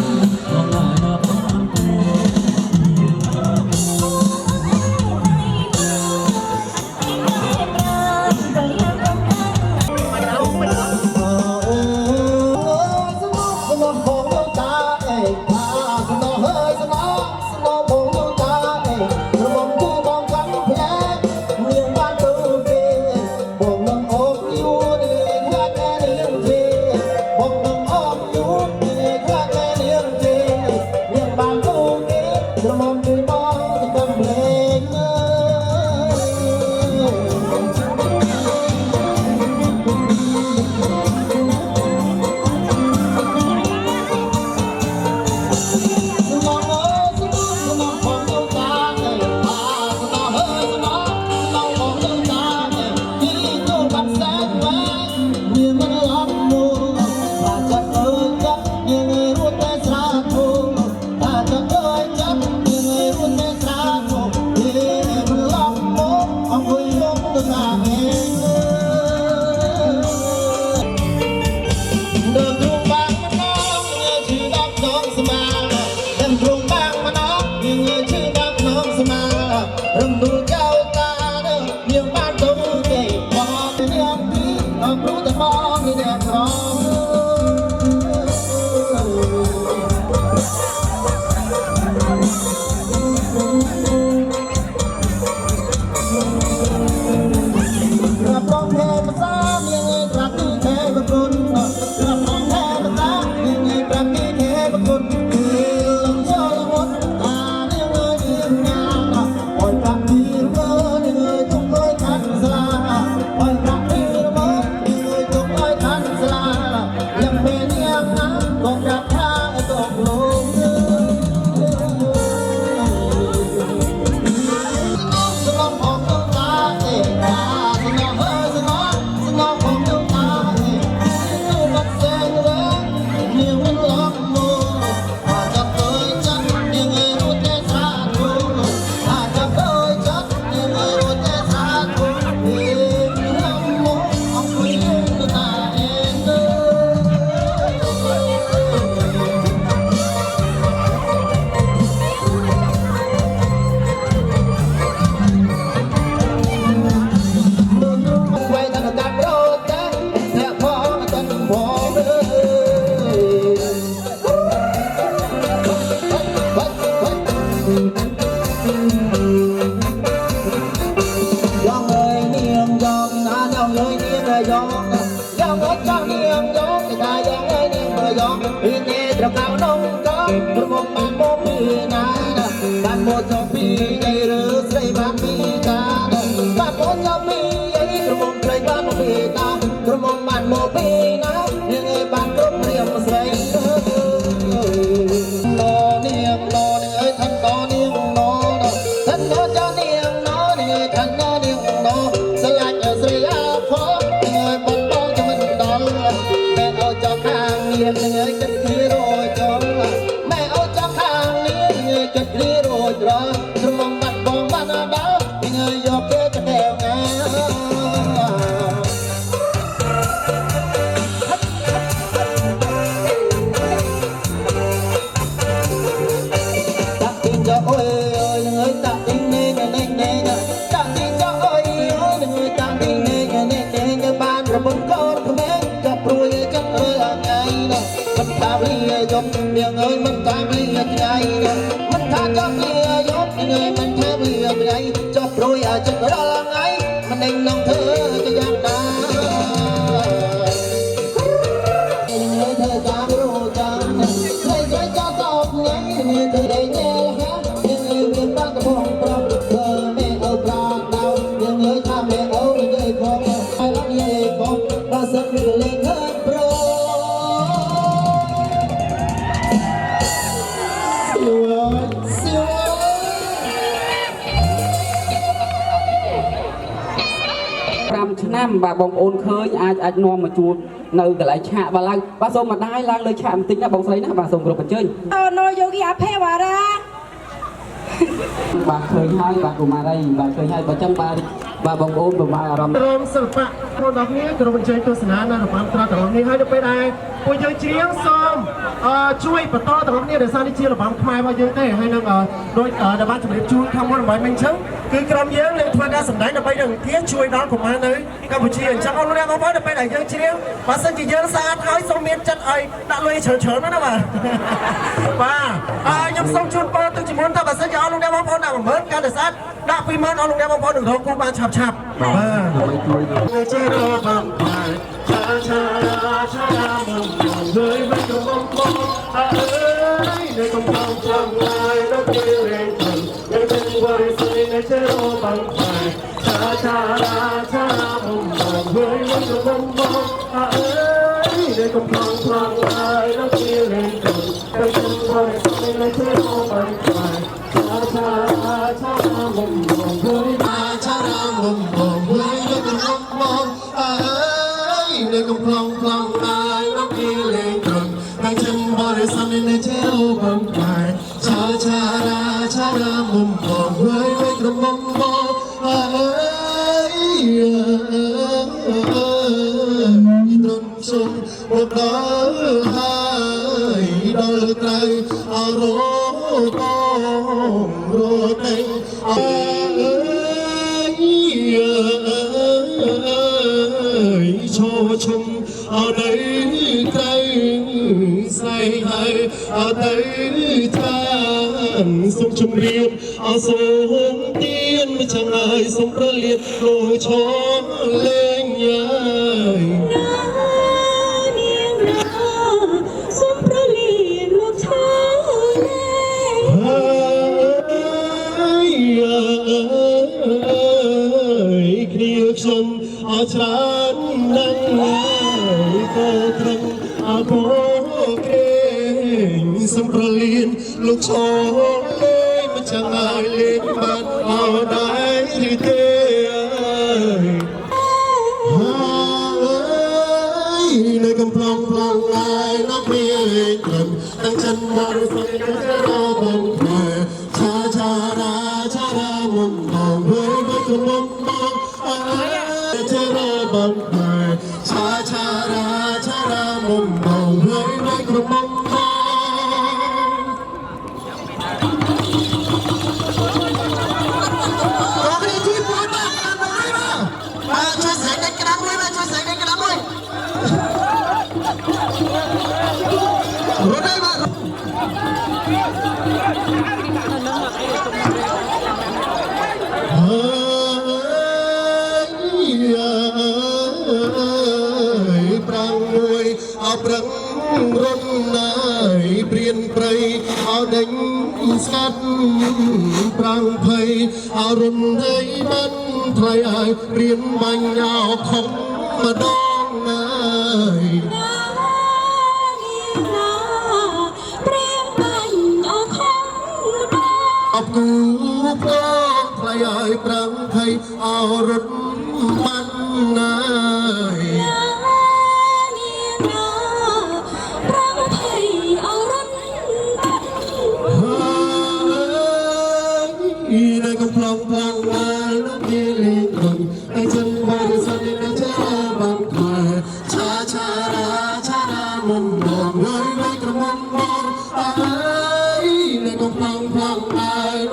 Hãy subscribe cho kênh Ghiền Mì Gõ để không bỏ lỡ ôi ơi ơi ta đi nè nè nè ta đi cho ơi ơi ta đi nè nè nè ban rồi bưng con mẹ gặp rồi chắc ơi là ngày nè mình ta đi giống miệng ơi mình ta đi ngày mình ta cho đi giống người mình ta đi ngày cho rồi chắc đó là ngày mình anh lòng thơ cho giang ta người thơ cha rồi cha người cho cho tóc ngày người thơ đây nhẹ hát những người ta có phong phong thơ mẹ ở ra đau những người cha mẹ ở người con ai lắm người con ta sẽ lên hết pro siêu ơi 5 ឆ្នាំបាទបងប្អូនឃើញអាចនាំមកជួបនៅកន្លែងឆាកបាទឡើងបាទសូមម្ដាយឡើងលើឆាកបន្តិចណាបងស្រីណាបាទសូមគោរពអញ្ជើញ no yogi aphewara បាទឃើញហើយបាទកុមារីបាទឃើញហើយបើចឹងបាទបងប្អូនប្រមាណអារម្មណ៍ ក្រុមសិល្បៈក្រុមដល់គ្នាក្រុមអញ្ជើញទស្សនានៅរបាំត្រាទាំងនេះហើយទៅពេលដែរពួកយើងច្រៀងសូមជួយបន្តទាំងគ្នាដោយសារនេះជារបាំខ្មែររបស់យើងទេហើយនឹងដោយដែលបានជម្រាបជូនខាងមុនដើម្បីមិនអញ្ចឹងគឺក្រុមយើងនឹងធ្វើការសម្ដែងដើម្បីនឹងទាជួយដល់កុមារនៅកម្ពុជាអញ្ចឹងអរគុណបងប្អូនដល់ពេលដែលយើងច្រៀងបើសិនជាយើងស្អាតហើយសូមមានចិត្តឲ្យដាក់លុយច្រើនណាបាទបាទខ្ញុំសូមជូនពរទុកជាមុនថាបើសិនជាអរគុណបងប្អូនដាក់10000កាន់តែស្អាតដាក់20000អរគុណបងប្អូននឹងរកគូបានឆាប់បាទជារបាំខ្មែរឆាឆាឆាមកជួយមិនក៏មកអើយនៅកំពុងចាំឡាយដល់ទីរេងទៅយើងទៅវរិស័យនៅជារបាំខ្មែរឆាឆាឆាមកជួយមិនក៏មកអើយនៅកំពុងចាំឡាយដល់ទីរេងទៅយើងទៅវរិស័យនៅជារបាំខ្មែរឆាឆាឆាមកជួយឆាឆាមកជួយនៅកំពុងមកអើយនៅកំពុងចាំឡាយដល់ទីរេងទៅđang chân bò để săn lên treo bầm bài cha cha ra mồm bò với cầm bông bò trôn sông một đó hai đôi tay rô con rô tay cho chung ở đây cây say hay ở đây than sông chung riêng ở sông tiên mà chẳng ai sông ra liệt rồi cho lên nhai sông ra liệt rồi cho lên kia chân ở trán nắng cô thân cô sông ra liên lúc cho lên mà chẳng ai lên bàn ở đáy thì thế nơi cầm plong ai nó bia lên cầm đang chân bao sông nó sẽ đo bằng khỏe cha ra mong mong với cầm mong mong sẽ đo bằng khỏe cha ra mong mong với cầm mong mong prang run nai priên prei ao đánh sát prang phây ao run thấy ban thay ai priên bánh ao không mà đón nai ấp cú có thay ai prang phây ao run ban nai nơi công phong phong ai nó đi lên gần ai chân ba đi sân đi nó cha bằng thề cha ra mồm mồm với cầm mồm mồm ai nơi công phong phong ai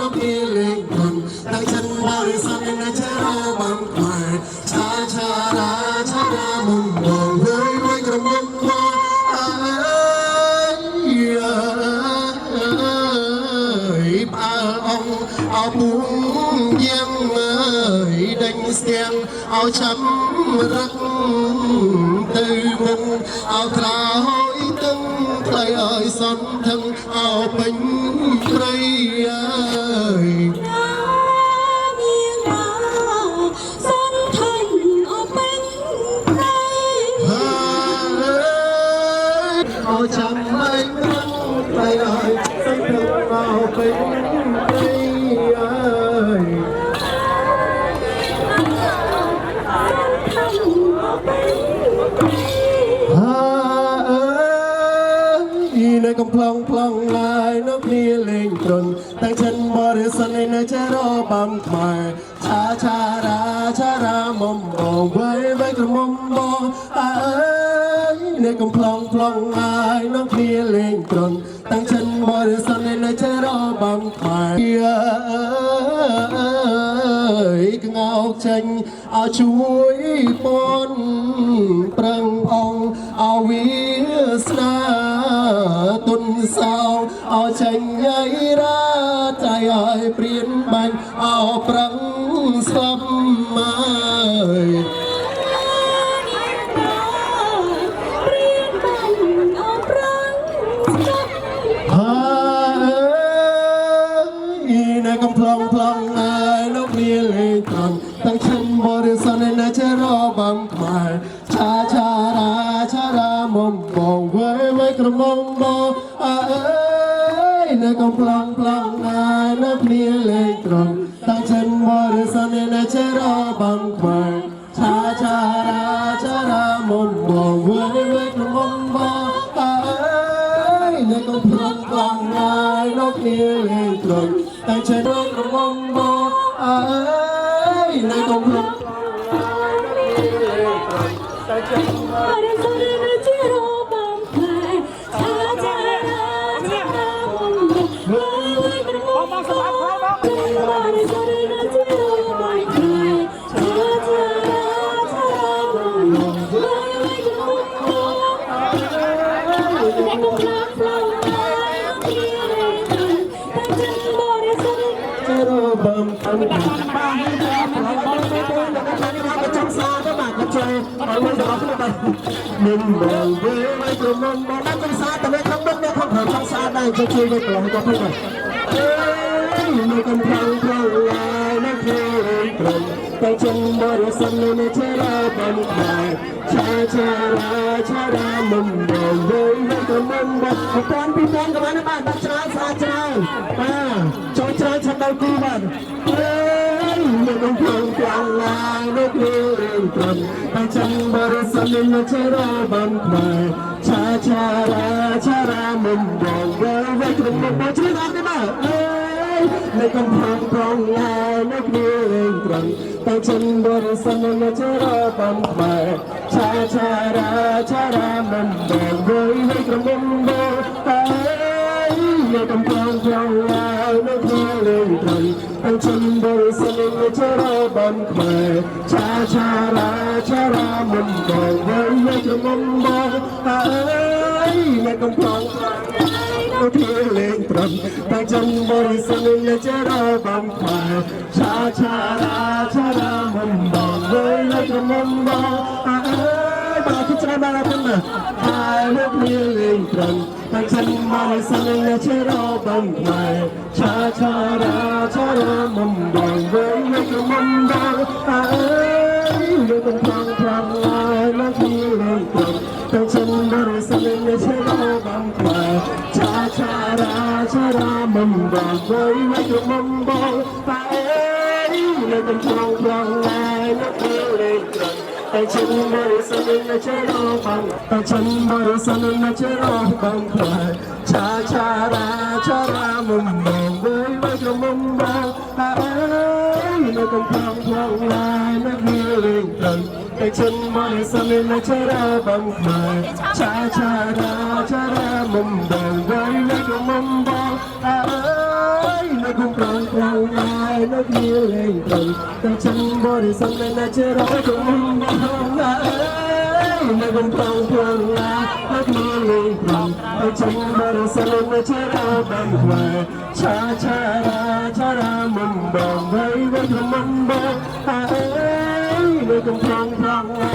ao buông giang ơi đánh xiềng ao chấm rắc từ mừng ao thả hỏi tưng thầy ơi son thân ao bánh cây ơi ao chấm bánh thầy ơi son thân ao bánh cây ơi nơiកំ ប្លង់ ប្លង់ ឡាយ នៅ គ្នា លេង ទ្រន់ តាំង ចិន បរិសុទ្ធ នៅ ចរ បំ ខ្មែរ ឆា ឆា រា ឆា រា មុំ បង វៃ វៃ ក្រ មុំ បង អើយ nơiកំ ប្លង់ ប្លង់ ឡាយ នៅ គ្នា លេង ទ្រន់ តាំង ចិន បរិសុទ្ធ នៅ ចរ បំ ខ្មែរ អើយ ក្ងោក ចេញ ឲ្យ ជួយ ពន់ ប្រឹង អង្គ ឲ្យ វាស្នាទុនសោអោចេញយាយរាใจឲ្យព្រៀនបាញ់អោប្រឹងស្លាប់មកនៅកំ ប្លង់ ប្លង់ ហើយនៅគ្នាលេងត្រង់តាំងឈិនបរិសុទ្ធនៅចរបំខ្មែរឆា ឆា រា ឆា រា មុំ បង វៃ វៃ ក្រ មុំ បង អើយ នៅកំ ប្លង់ ប្លង់ ហើយ នៅគ្នាលេងត្រង់តាំងឈិនបរិសុទ្ធនៅចរបំខ្មែរឆា ឆា រា ឆា រា មុំ បង វៃ វៃ ក្រ មុំ បង អើយ នៅកំ ប្លង់ ប្លង់ ហើយ នៅគ្នាលេងត្រង់តាំងឈិន ក្រ មុំ បង អើយ នៅកំ ប្លង់ mình bầu với mấy tụi mình mà đang trong xa tụi mình không biết không hợp trong xa đây cho chơi với tụi mình có không này mình còn thằng thằng lại nó chơi cùng tay chân bơi sân lên chơi ra bằng bài cha ra mình bầu với mấy tụi mình một con pin con các bạn bắt trái xa trái cho trái chân đâu cứ bạn mình còn thằng thằng lại nó chơi cùng tay chân bơi sân lên chơi ra bằng bài cha ra mình bầu với mấy tụi mình một chơi ra cái nàoในกำพังพรองลายนักเรียนตรังแต่ฉันบริสุทธิ์ในชรบำมาชารามันแบ่งไว้ให้กระมุมโบในกำพังพรองลายนักเรียนตรังแต่ฉันบริสุทธิ์ในชรบำมาชารามันแบ่งไว้ให้กระมุมโบในกำพังที่เล่นตรำแต่ฉันบริสุทธิ์ในชรบำมาชารามันบอกไว้ในกระมุมโบบอกที่จะมาแล้วกันนะหายลูกนี้เล่นตรำแต่ฉันบริสุทธิ์ในชรบำมาชารามันบอกไว้ในกระมุมโบอยู่ตรงกลางพรางลายและที่เล่นตรำแต่ฉันบริสุทธิ์ในชรบำมาชารามันบอกไว้ในกระมุมโบในกำลังพลางลายและที่เล่นตรำแต่ฉันบริสุทธิ์ในชรบำแต่ฉันบริสุทธิ์ในชรบำมาชารามันบอกไว้ในกระมุมโบในกำลังพลางลายและที่เล่นตรำแต่ฉันบริสุทธิ์ในชรบำมาชารามันบอกไว้ในกระมุมโบในกำลังพลางลายและที่เล่นตรำแต่ฉันบริสุทธิ์ในชรบำมา ในกำลังเพลิงละให้มีเลยกลมให้ฉันบริสุทธิ์ไม่ใช่เราบังไว้ชาชารามันบอกไว้ว่าทำมันบอกในกำลังเพลิงละ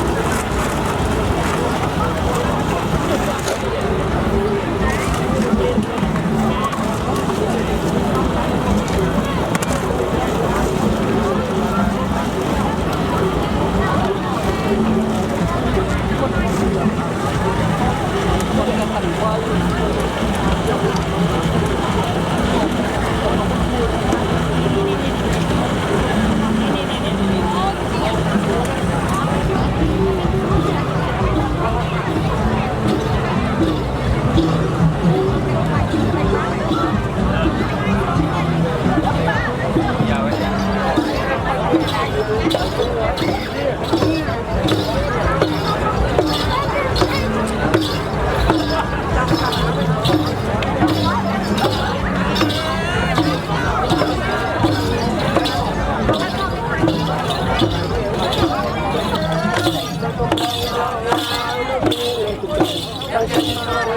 Hãy subscribe cho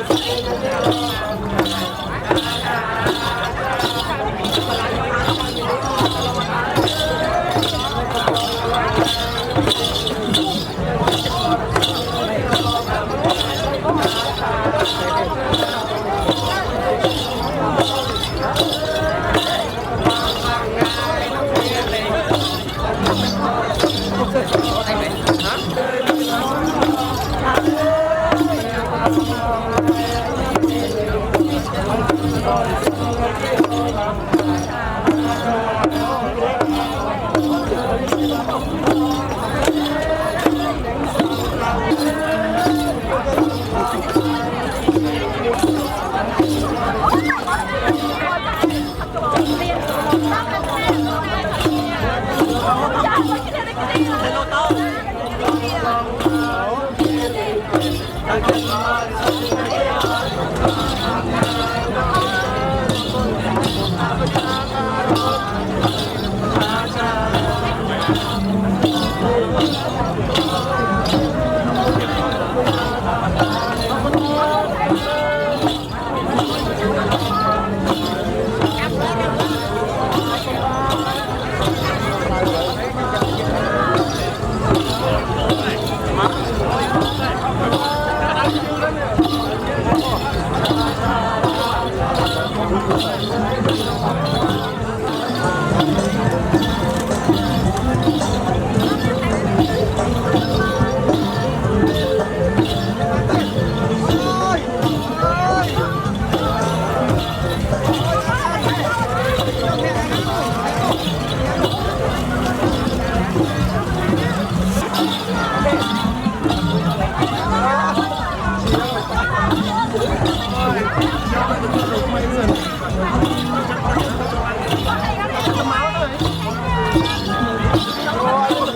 kênh Ghiền Mì Gõ để không bỏ lỡ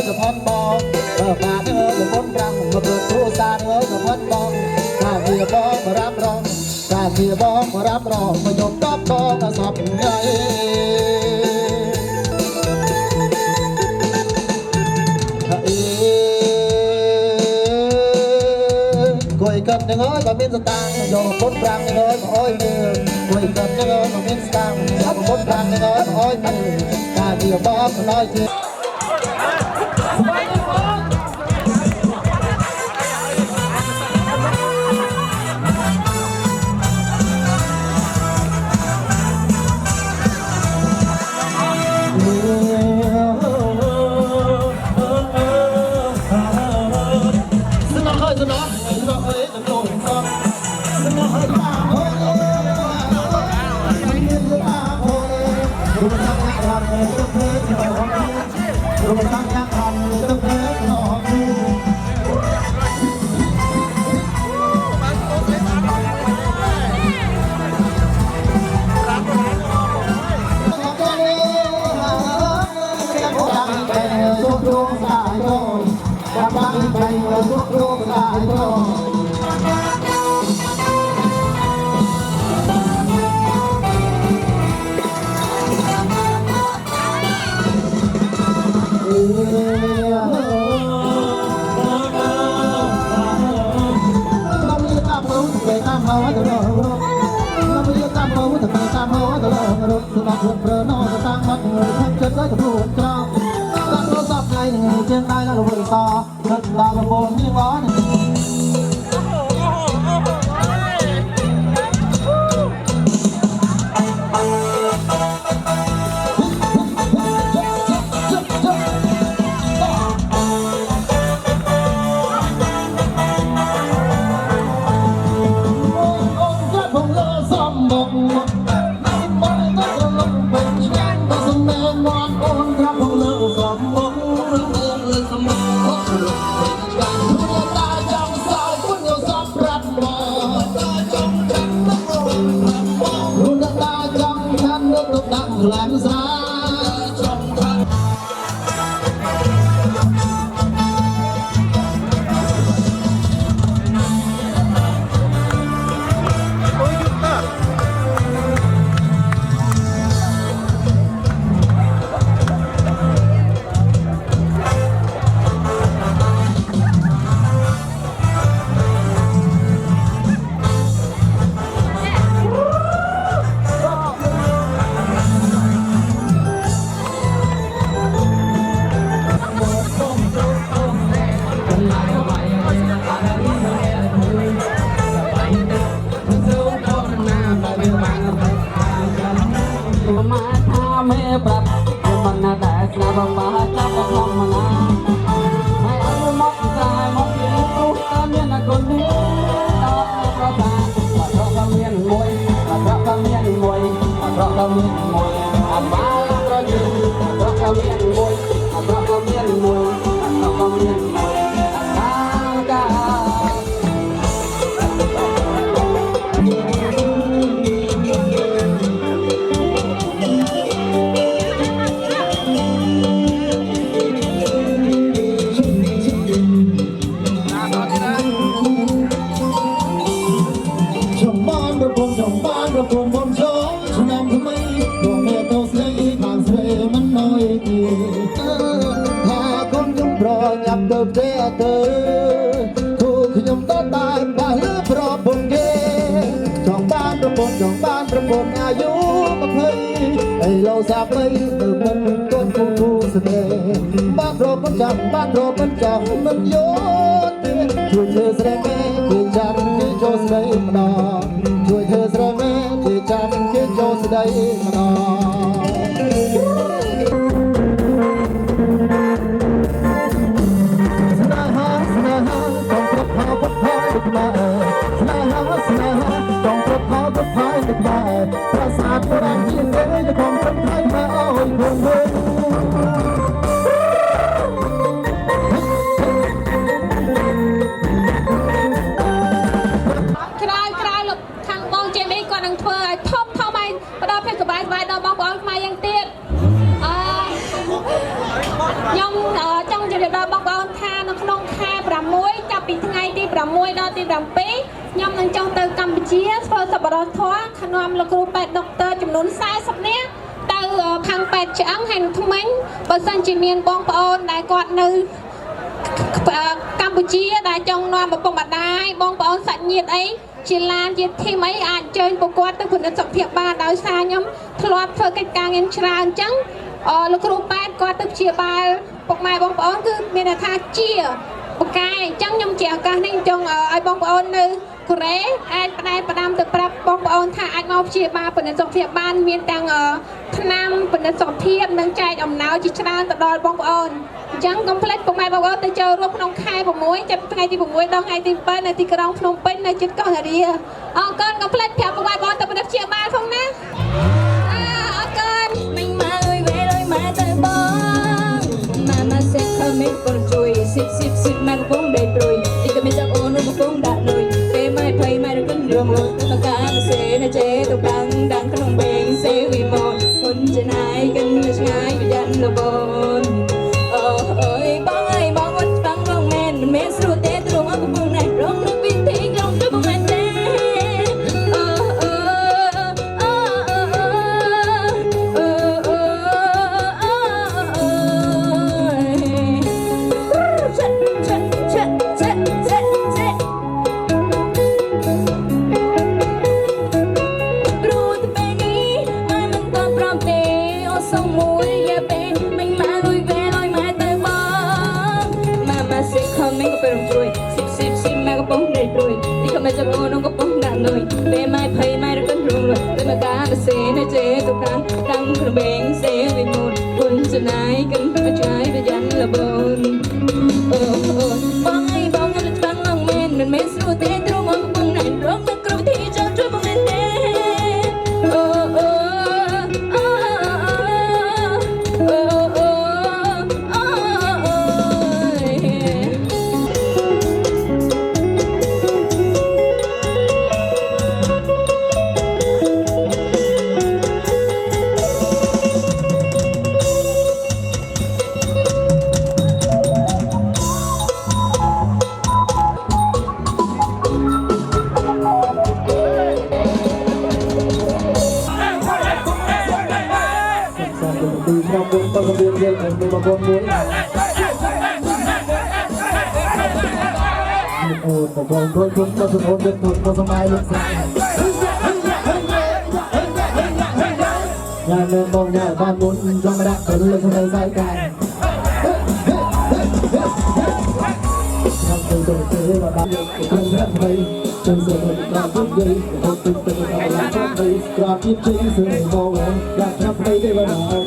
จะพอนบองมาเนื้อจะพ้นรังมาเกิดทุสานจะพอนบองกาเบียบองมารับรองกาเบียบองมารับรองมายกตอบตองกระสอบใหญ่quay cập những ơi và miên tang rồi bốn răng những ơi mà ôi mưa quay cập những ơi mà miên tang bốn răng những ơi mà ôi mưa cả điều bom nói chuyện trên tay là vườn to thật là một như đó làm ra trong thân ban đồ bên trong mình yếu chui thơ sre mê thì chăn cái chỗ đây mà đò chui thơ sre mê thì chăn cái chỗ đây mà đòประสาทแรงยิ่งเลยจะของคนไทยมาเอาอีกคนหนึ่ง ក្រោយលោកខាងបងចេមីគាត់នឹងធ្វើឲ្យធំឲ្យបដិភេទសบาย ជំរាបដល់បងប្អូនថានៅក្នុងខែ6ចាប់ពីថ្ងៃទី6ដល់ទី7ខ្ញុំនឹងចុះទៅកម្ពុជាធ្វើសប្បុរសធម៌ក្នុងលោកគ្រូពេទ្យដុកទ័រចំនួន40នាក់ទៅខាងពេទ្យឆ្អឹងហើយនឹងថ្មិញបើសិនជាមានបងប្អូនដែលគាត់នៅកម្ពុជាដែលចង់នាំឪពុកម្ដាយបងប្អូនសាច់ញាតិអីជាឡានជាធីមអីអាចអញ្ជើញពួកគាត់ទៅពិនិត្យសុខភាពបានដោយសារខ្ញុំធ្លាប់ធ្វើកិច្ចការងារច្រើនអញ្ចឹងលោកគ្រូពេទ្យគាត់ទៅព្យាបាលពុកម៉ែបងប្អូនគឺមានថាជាបកែអញ្ចឹងខ្ញុំជាឱកាសនេះចង់ឲ្យបងប្អូននៅកូរ៉េអាចផ្ដែផ្ដាំទៅប្រាប់បងប្អូនថាអាចមកព្យាបាលពិនិត្យសុខភាពបានមានទាំងថ្នាំពិនិត្យសុខភាពនិងចែកអំណោយជាច្រើនទៅដល់បងប្អូនអញ្ចឹងកុំភ្លេចពុកម៉ែបងប្អូនទៅចូលរួមក្នុងខែ6ចាប់ថ្ងៃទី6ដល់ថ្ងៃទី7នៅទីក្រុងភ្នំពេញនៅជិតកោះធារាអរគុណកុំភ្លេចប្រាប់ពុកម៉ែបងប្អូនទៅពិនិត្យព្យាបាលផងណាអរគុណមិញមកអើយវេលអើយមកទៅបងម៉ាម៉ាសេខំមិញកូនជួយស៊ីបមកកំពុងដេកព្រួយទីក៏មានចាប់អូននោះកំពុងដាក់លុយពេលម៉ែភ័យម៉ែរកឹងរងលុយតកាសេណចេទៅដាំងក្នុងបេងសេវីម៉ូនគុនចណាយកិនឆ្ងាយប្រយ័ត្នលបូនអើយបងអើយបងអត់ស្បាំងរងមែនមិនមែនស្រួលទេទ្រង់អត់កំពុងណែរងនឹងវិធីក្នុងទៅមិនមែនទេមកចាប់អូនកំពុងដាក់លុយពេលម៉ែភ័យម៉ែរកឹងរងលុយពេលមកការសេណចេទៅដាំងក្នុងបេងសេវីម៉ូនគុនចណាយកិនប្រចាយប្រយ័ត្នលបូនបងអើយបងនឹងស្បាំងងមែនមិនមែនស្រួលទេទ្រង់កំពុងណែរងនឹងគ្រប់វិធីចង់ជួយបងមែនទេបងប្អូនគុំទៅបងប្អូនទៅមកសម័យលោកស្រីញ៉ាំនៅបងញ៉ាំបានមុនចង់ដាក់ទៅលើក្នុងខ្សែកែខ្ញុំទៅទៅមកដាក់ក្នុងរ៉ាប់បីជើងទៅដល់ទៅយាយទៅទៅដល់ឡានទៅក្រាបជិះជិះសើមកដាក់ឆ្នាំបីទេបងអូ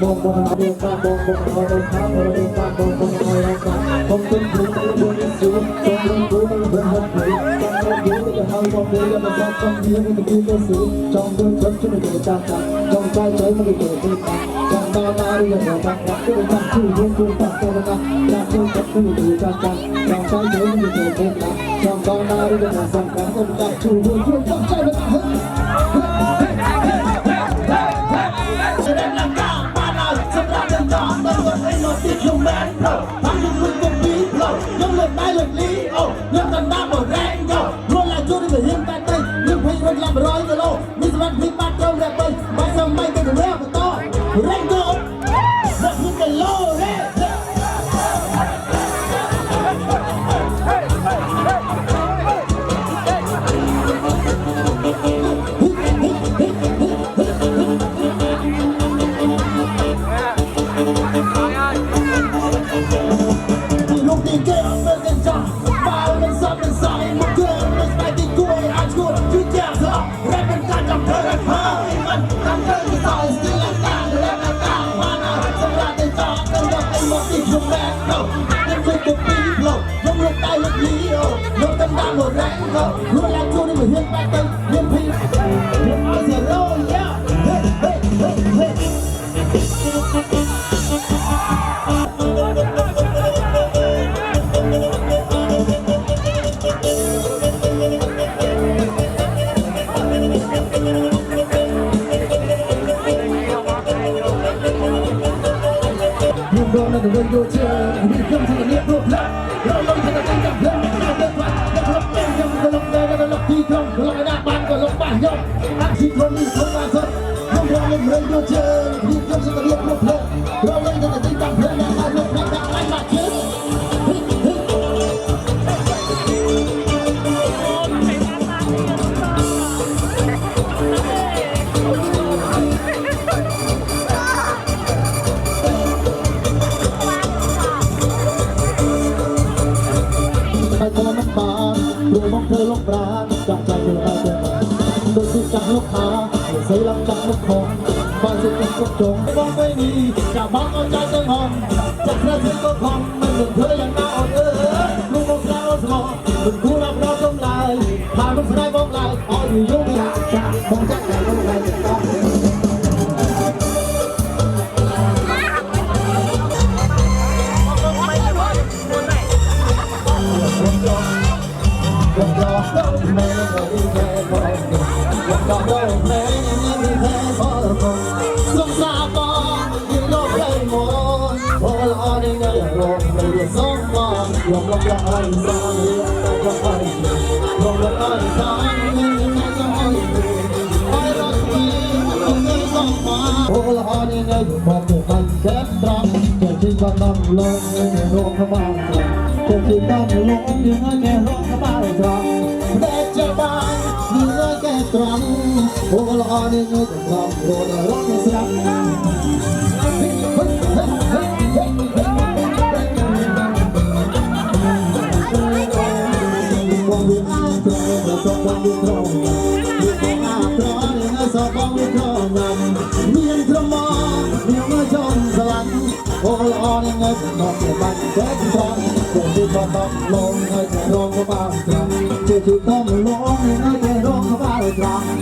បងបងអរគុណបងបងអរគុណបងបងអរគុណបងបងអរគុណបងគុំគុំគុំជួបសូមគុំគុំបងហត់ទៅចាំយូរទៅហើយបងពេលមកដល់កំពីទៅទៅស៊ូចង់ទៅជិតជួយទៅចាំចង់ใจใจមកទៅទៅចាំដល់ណារីយ៉ាងបាក់បាក់ទៅចាំជួយយើងជួយតាទៅណាចាំជួយទៅទៅចាំចង់ใจយើងមកទៅទៅចាំដល់ណារីយ៉ាងសំខាន់ទៅចាំជួយយើងជួយចាំใจមកที่ชุมแมนโปรทำให้คุณเป็นบีโปรยังเลิกได้เลิกลีโอยังกันได้หมดแรงโยรวมแล้วช่วยให้เห็นแปดเต้ยังให้รถลำร้อยกิโลมีสมัครที่ปัดเจ้าแรปไปมาสมัยกันเรื่องต่อแรงโยรักคุณเป็นโลเร่หมดแรงก็รู้แล้วช่วยให้เหมือนเฮียนไปเฮียนพี่เฮียนเอาเสียโลเยอะเฮ้เฮ้เฮ้เฮ้ ទៅវិញយកជើងនេះខ្ញុំថានេះព្រោះផ្លាស់រលំទៅតែចាំផ្លាស់ទៅខ្លាចទៅលុបទៅខ្ញុំទៅលុបទៅលុបទីក្រុងលុបឯណាបានក៏លុបបានយកអាជីវកម្មនេះខ្ញុំបានសុទ្ធខ្ញុំរងនឹងរឿងយកជើងនេះខ្ញុំថានេះព្រោះផ្លាស់រលំទៅតែចាំផ្លាស់ណាស់លុបផ្លាស់ដាក់ឲ្យមកជើងrồi mong thơ lúc ra chẳng chạy được ai được đôi khi chẳng lúc há để xây lắm chẳng lúc khó và sự tình cuộc trống bóng với đi cả bóng con trai tương hòn chẳng ra sự có không mình đừng thơ chẳng nào ơi lúc mong ra ôn mò đừng cú làm đó không lại mà lúc sai bóng lại hỏi gì vô đi chẳng không chắc này không lại được ta một cuộc hành chết trắng để chỉ có tâm lớn để luôn các bạn để chỉ tâm lớn những người nghe luôn các bạn để cho bạn những người nghe trắng ô lo những người trắng ô lo rất là sáng ôi on anh ơi nó sẽ mạnh chết trắng để đi vào tâm lòng người sẽ rong có bao trắng chỉ tâm lòng người sẽ rong có bao trắng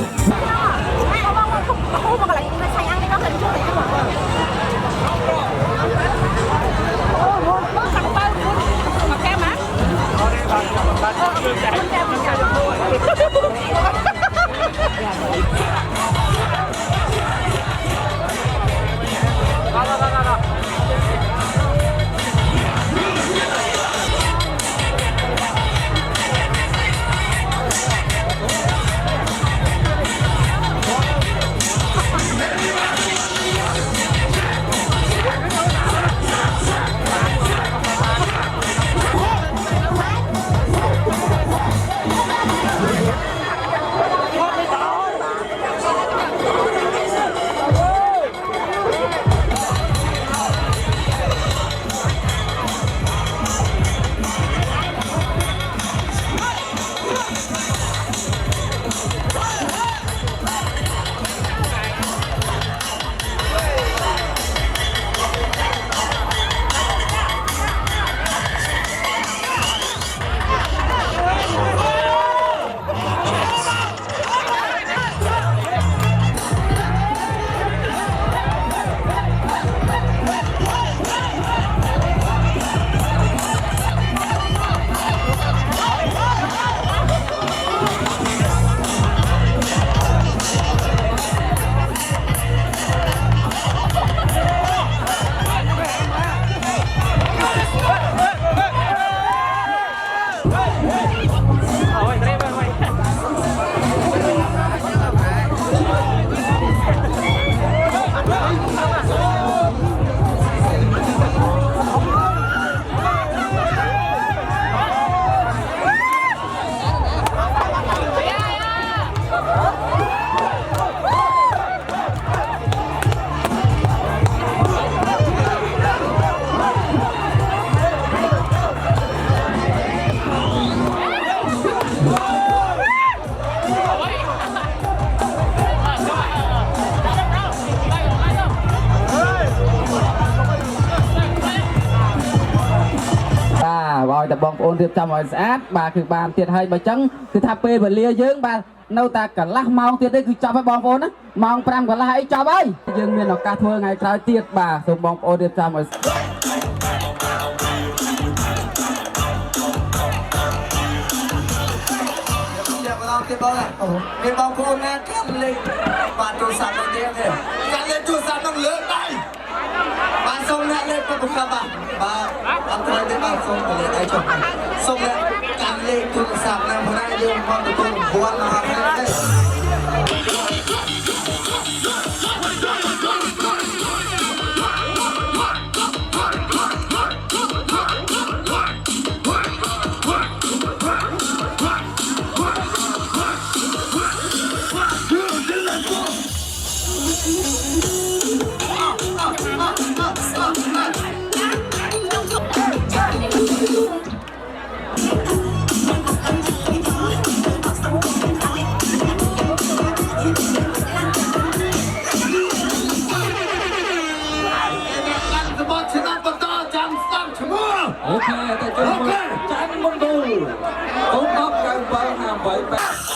แต่บองโอนเรียบจำไว้สะอาดบาคือบานเตียนให้ใบจังคือถ้าเป็นแบบเลี้ยเยิ้งบาเน่าตากันละมองเตียนได้คือจับไปบองโอนนะมองปรำกันละให้จับไปยังมีนอกการทัวร์ไงคราวเตียนบาส่งบองโอนเรียบจำไว้เป็นบางคนนะกันเลยบาดโจรสัตว์ตัวเดียวเลยการเล่นโจรสัตว์ต้องเลือกได้ไป បាទសូមអ្នកលេខពុកកំបាទអត់ត្រូវទេបាទសូមលេខឲ្យចុះសូមអ្នកកាន់លេខទូរស័ព្ទណាបងណាយើងមកទទួលរង្វាន់មកហើយទេ អូខេតែចូលមកចាញ់មុនទូកូន10 97 58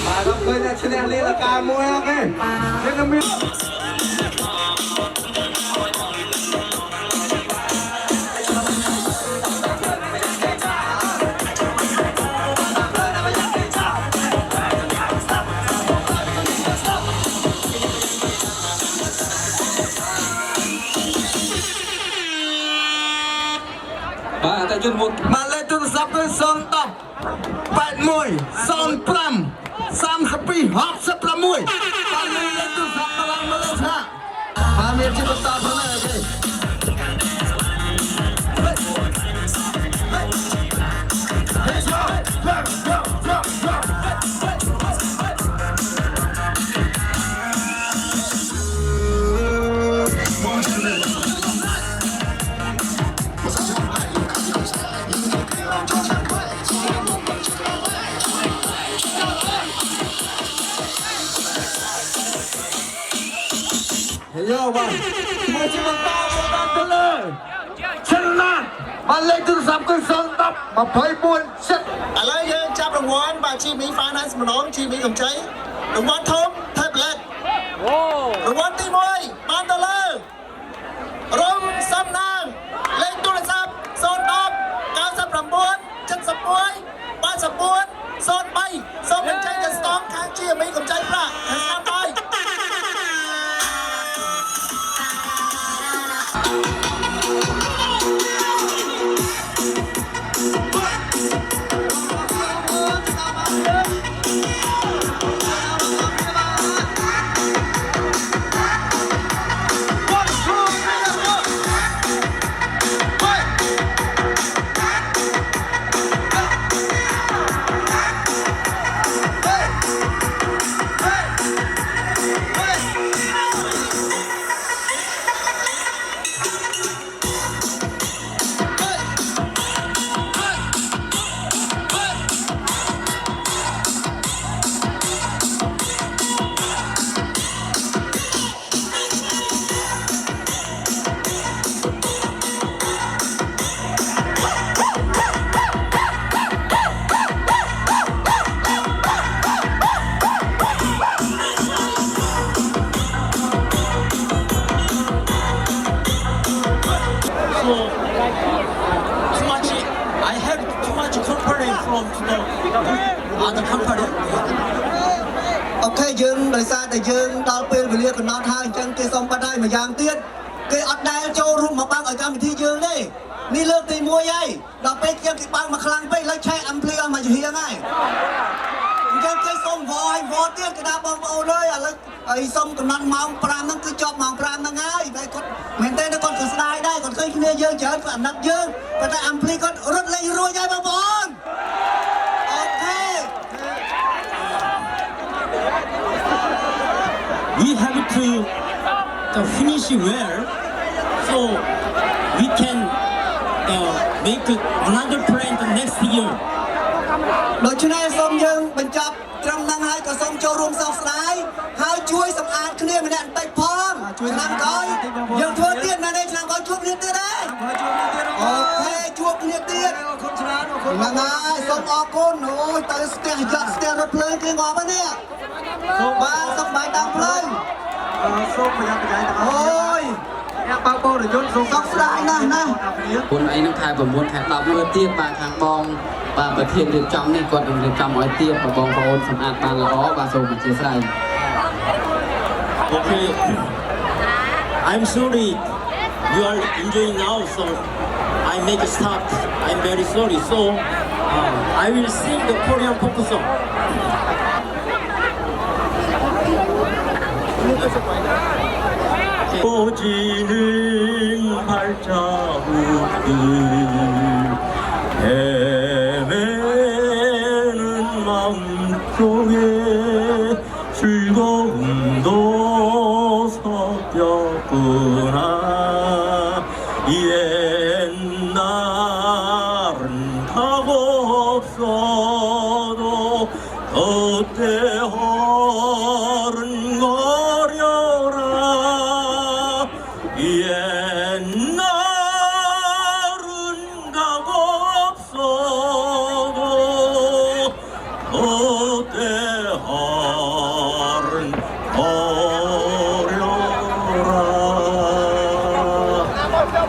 បាទដល់ពេលអ្នកឈ្នះលេខកាលមួយអូខេយើងនឹងមាន បាទតែយន្តមុន បាទលេខទូរស័ព្ទគឺ010 81 05 32 66បាទលេខទូរស័ព្ទកន្លងមើលថាបាទមានជាបន្តផងណាអូខេ Yo, bang. Masih mentah bukan telur. Senang. Balik tu sampai sontak. Bapak pun set. ឥឡូវយើងចាប់រង្វាន់បាទជីមី Finance ម្ដងជីមីកម្ចីរង្វាន់ធំ Tablet រង្វាន់ទី1បានទៅលើរំសំណាងលេខទូរស័ព្ទ010 99 71 84 03សូមបញ្ចេញទៅស្ទងខាងជីមីកម្ចីប្រាក់ខាងស្ដាប់ហើយ I have too much company from other company. អូខេយើងដោយសារតែយើងដល់ពេលវេលាកំណត់ហើយអញ្ចឹងគេសុំបាត់ហើយមួយយ៉ាងទៀតគេអត់ដែលចូលរួមមកបើកឲ្យកម្មវិធីយើងទេនេះលើកទី1ហើយដល់ពេលយើងគេបើកមកខ្លាំងពេកឡើយឆែកអំភ្លីអស់មួយជាហៀងហើយអញ្ចឹងគេសុំវល់ឲ្យវល់ទៀតគេថាបងប្អូនអើយឥឡូវហើយសុំកំណត់ម៉ោង5ហ្នឹងគឺចប់ម៉ោង5ហ្នឹងហើយតែគាត់មែនទេគាត់ក៏ស្ដាយដែរគាត់ឃើញគ្នាយើងច្រើនគាត់អាណិតយើងគាត់ថាអំភ្លីគាត់រត់លេងរួចហើយបងប្អូនអូខេ We have to finish well, so we can make another plan the next year. ដូច្នេះសូមយើងបញ្ចប់ត្រឹមហ្នឹងហើយក៏សូមចូលរួមសោកស្ដាយហើយជួយសម្អាតគ្នាម្នាក់បន្តិចផងឆ្នាំក្រោយយើងធ្វើទៀតណានេះឆ្នាំក្រោយជួបគ្នាទៀតទេអូខេជួបគ្នាទៀតអរគុណច្រើនអរគុណហ្នឹងហើយសូមអរគុណអូយទៅស្ទះយកស្ទះរថភ្លើងគេងាប់ហើយនេះសូមបានសុខបាយតាមផ្លូវសូមប្រយ័ត្នប្រយែងទាំងអស់អូយអ្នកបើកបរយន្តសូមសោកស្ដាយណាស់ណា គុណអីនឹងខែ9ខែ10មួយទៀតបាទខាងបងបាទប្រធានរៀបចំនេះគាត់នឹងរៀបចំឲ្យទៀតបងប្អូនសម្អាតបានល្អបាទសូមអធិស្ឋាន Okay, I'm sorry you are enjoying now, so I make a start. I'm very sorry. So I will sing the Korean folk song. 오지는 발자국들 헤매는 마음속에 즐거움도 섞였구나 옛날은 가고 없어도 그때 어른거려라 옛날은 가고 없어도 그때 어른거려라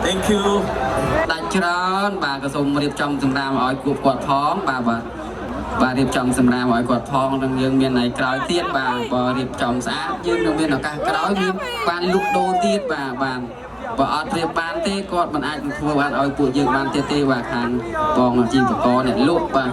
Thank you ដាច់ច្រើនបាទក៏សូមរៀបចំសម្រាប់ឲ្យពួកគាត់ផងបាទរៀបចំសម្រាប់ឲ្យគាត់ផងនឹងយើងមានថ្ងៃក្រោយទៀតបាទបើរៀបចំស្អាតយើងនឹងមានឱកាសក្រោយមានបានលុបដូរទៀតបាទបើអត់រៀបបានទេគាត់មិនអាចធ្វើបានឲ្យពួកយើងបានទៀតទេបាទខាងបងអាជីវករអ្នកលក់បាទ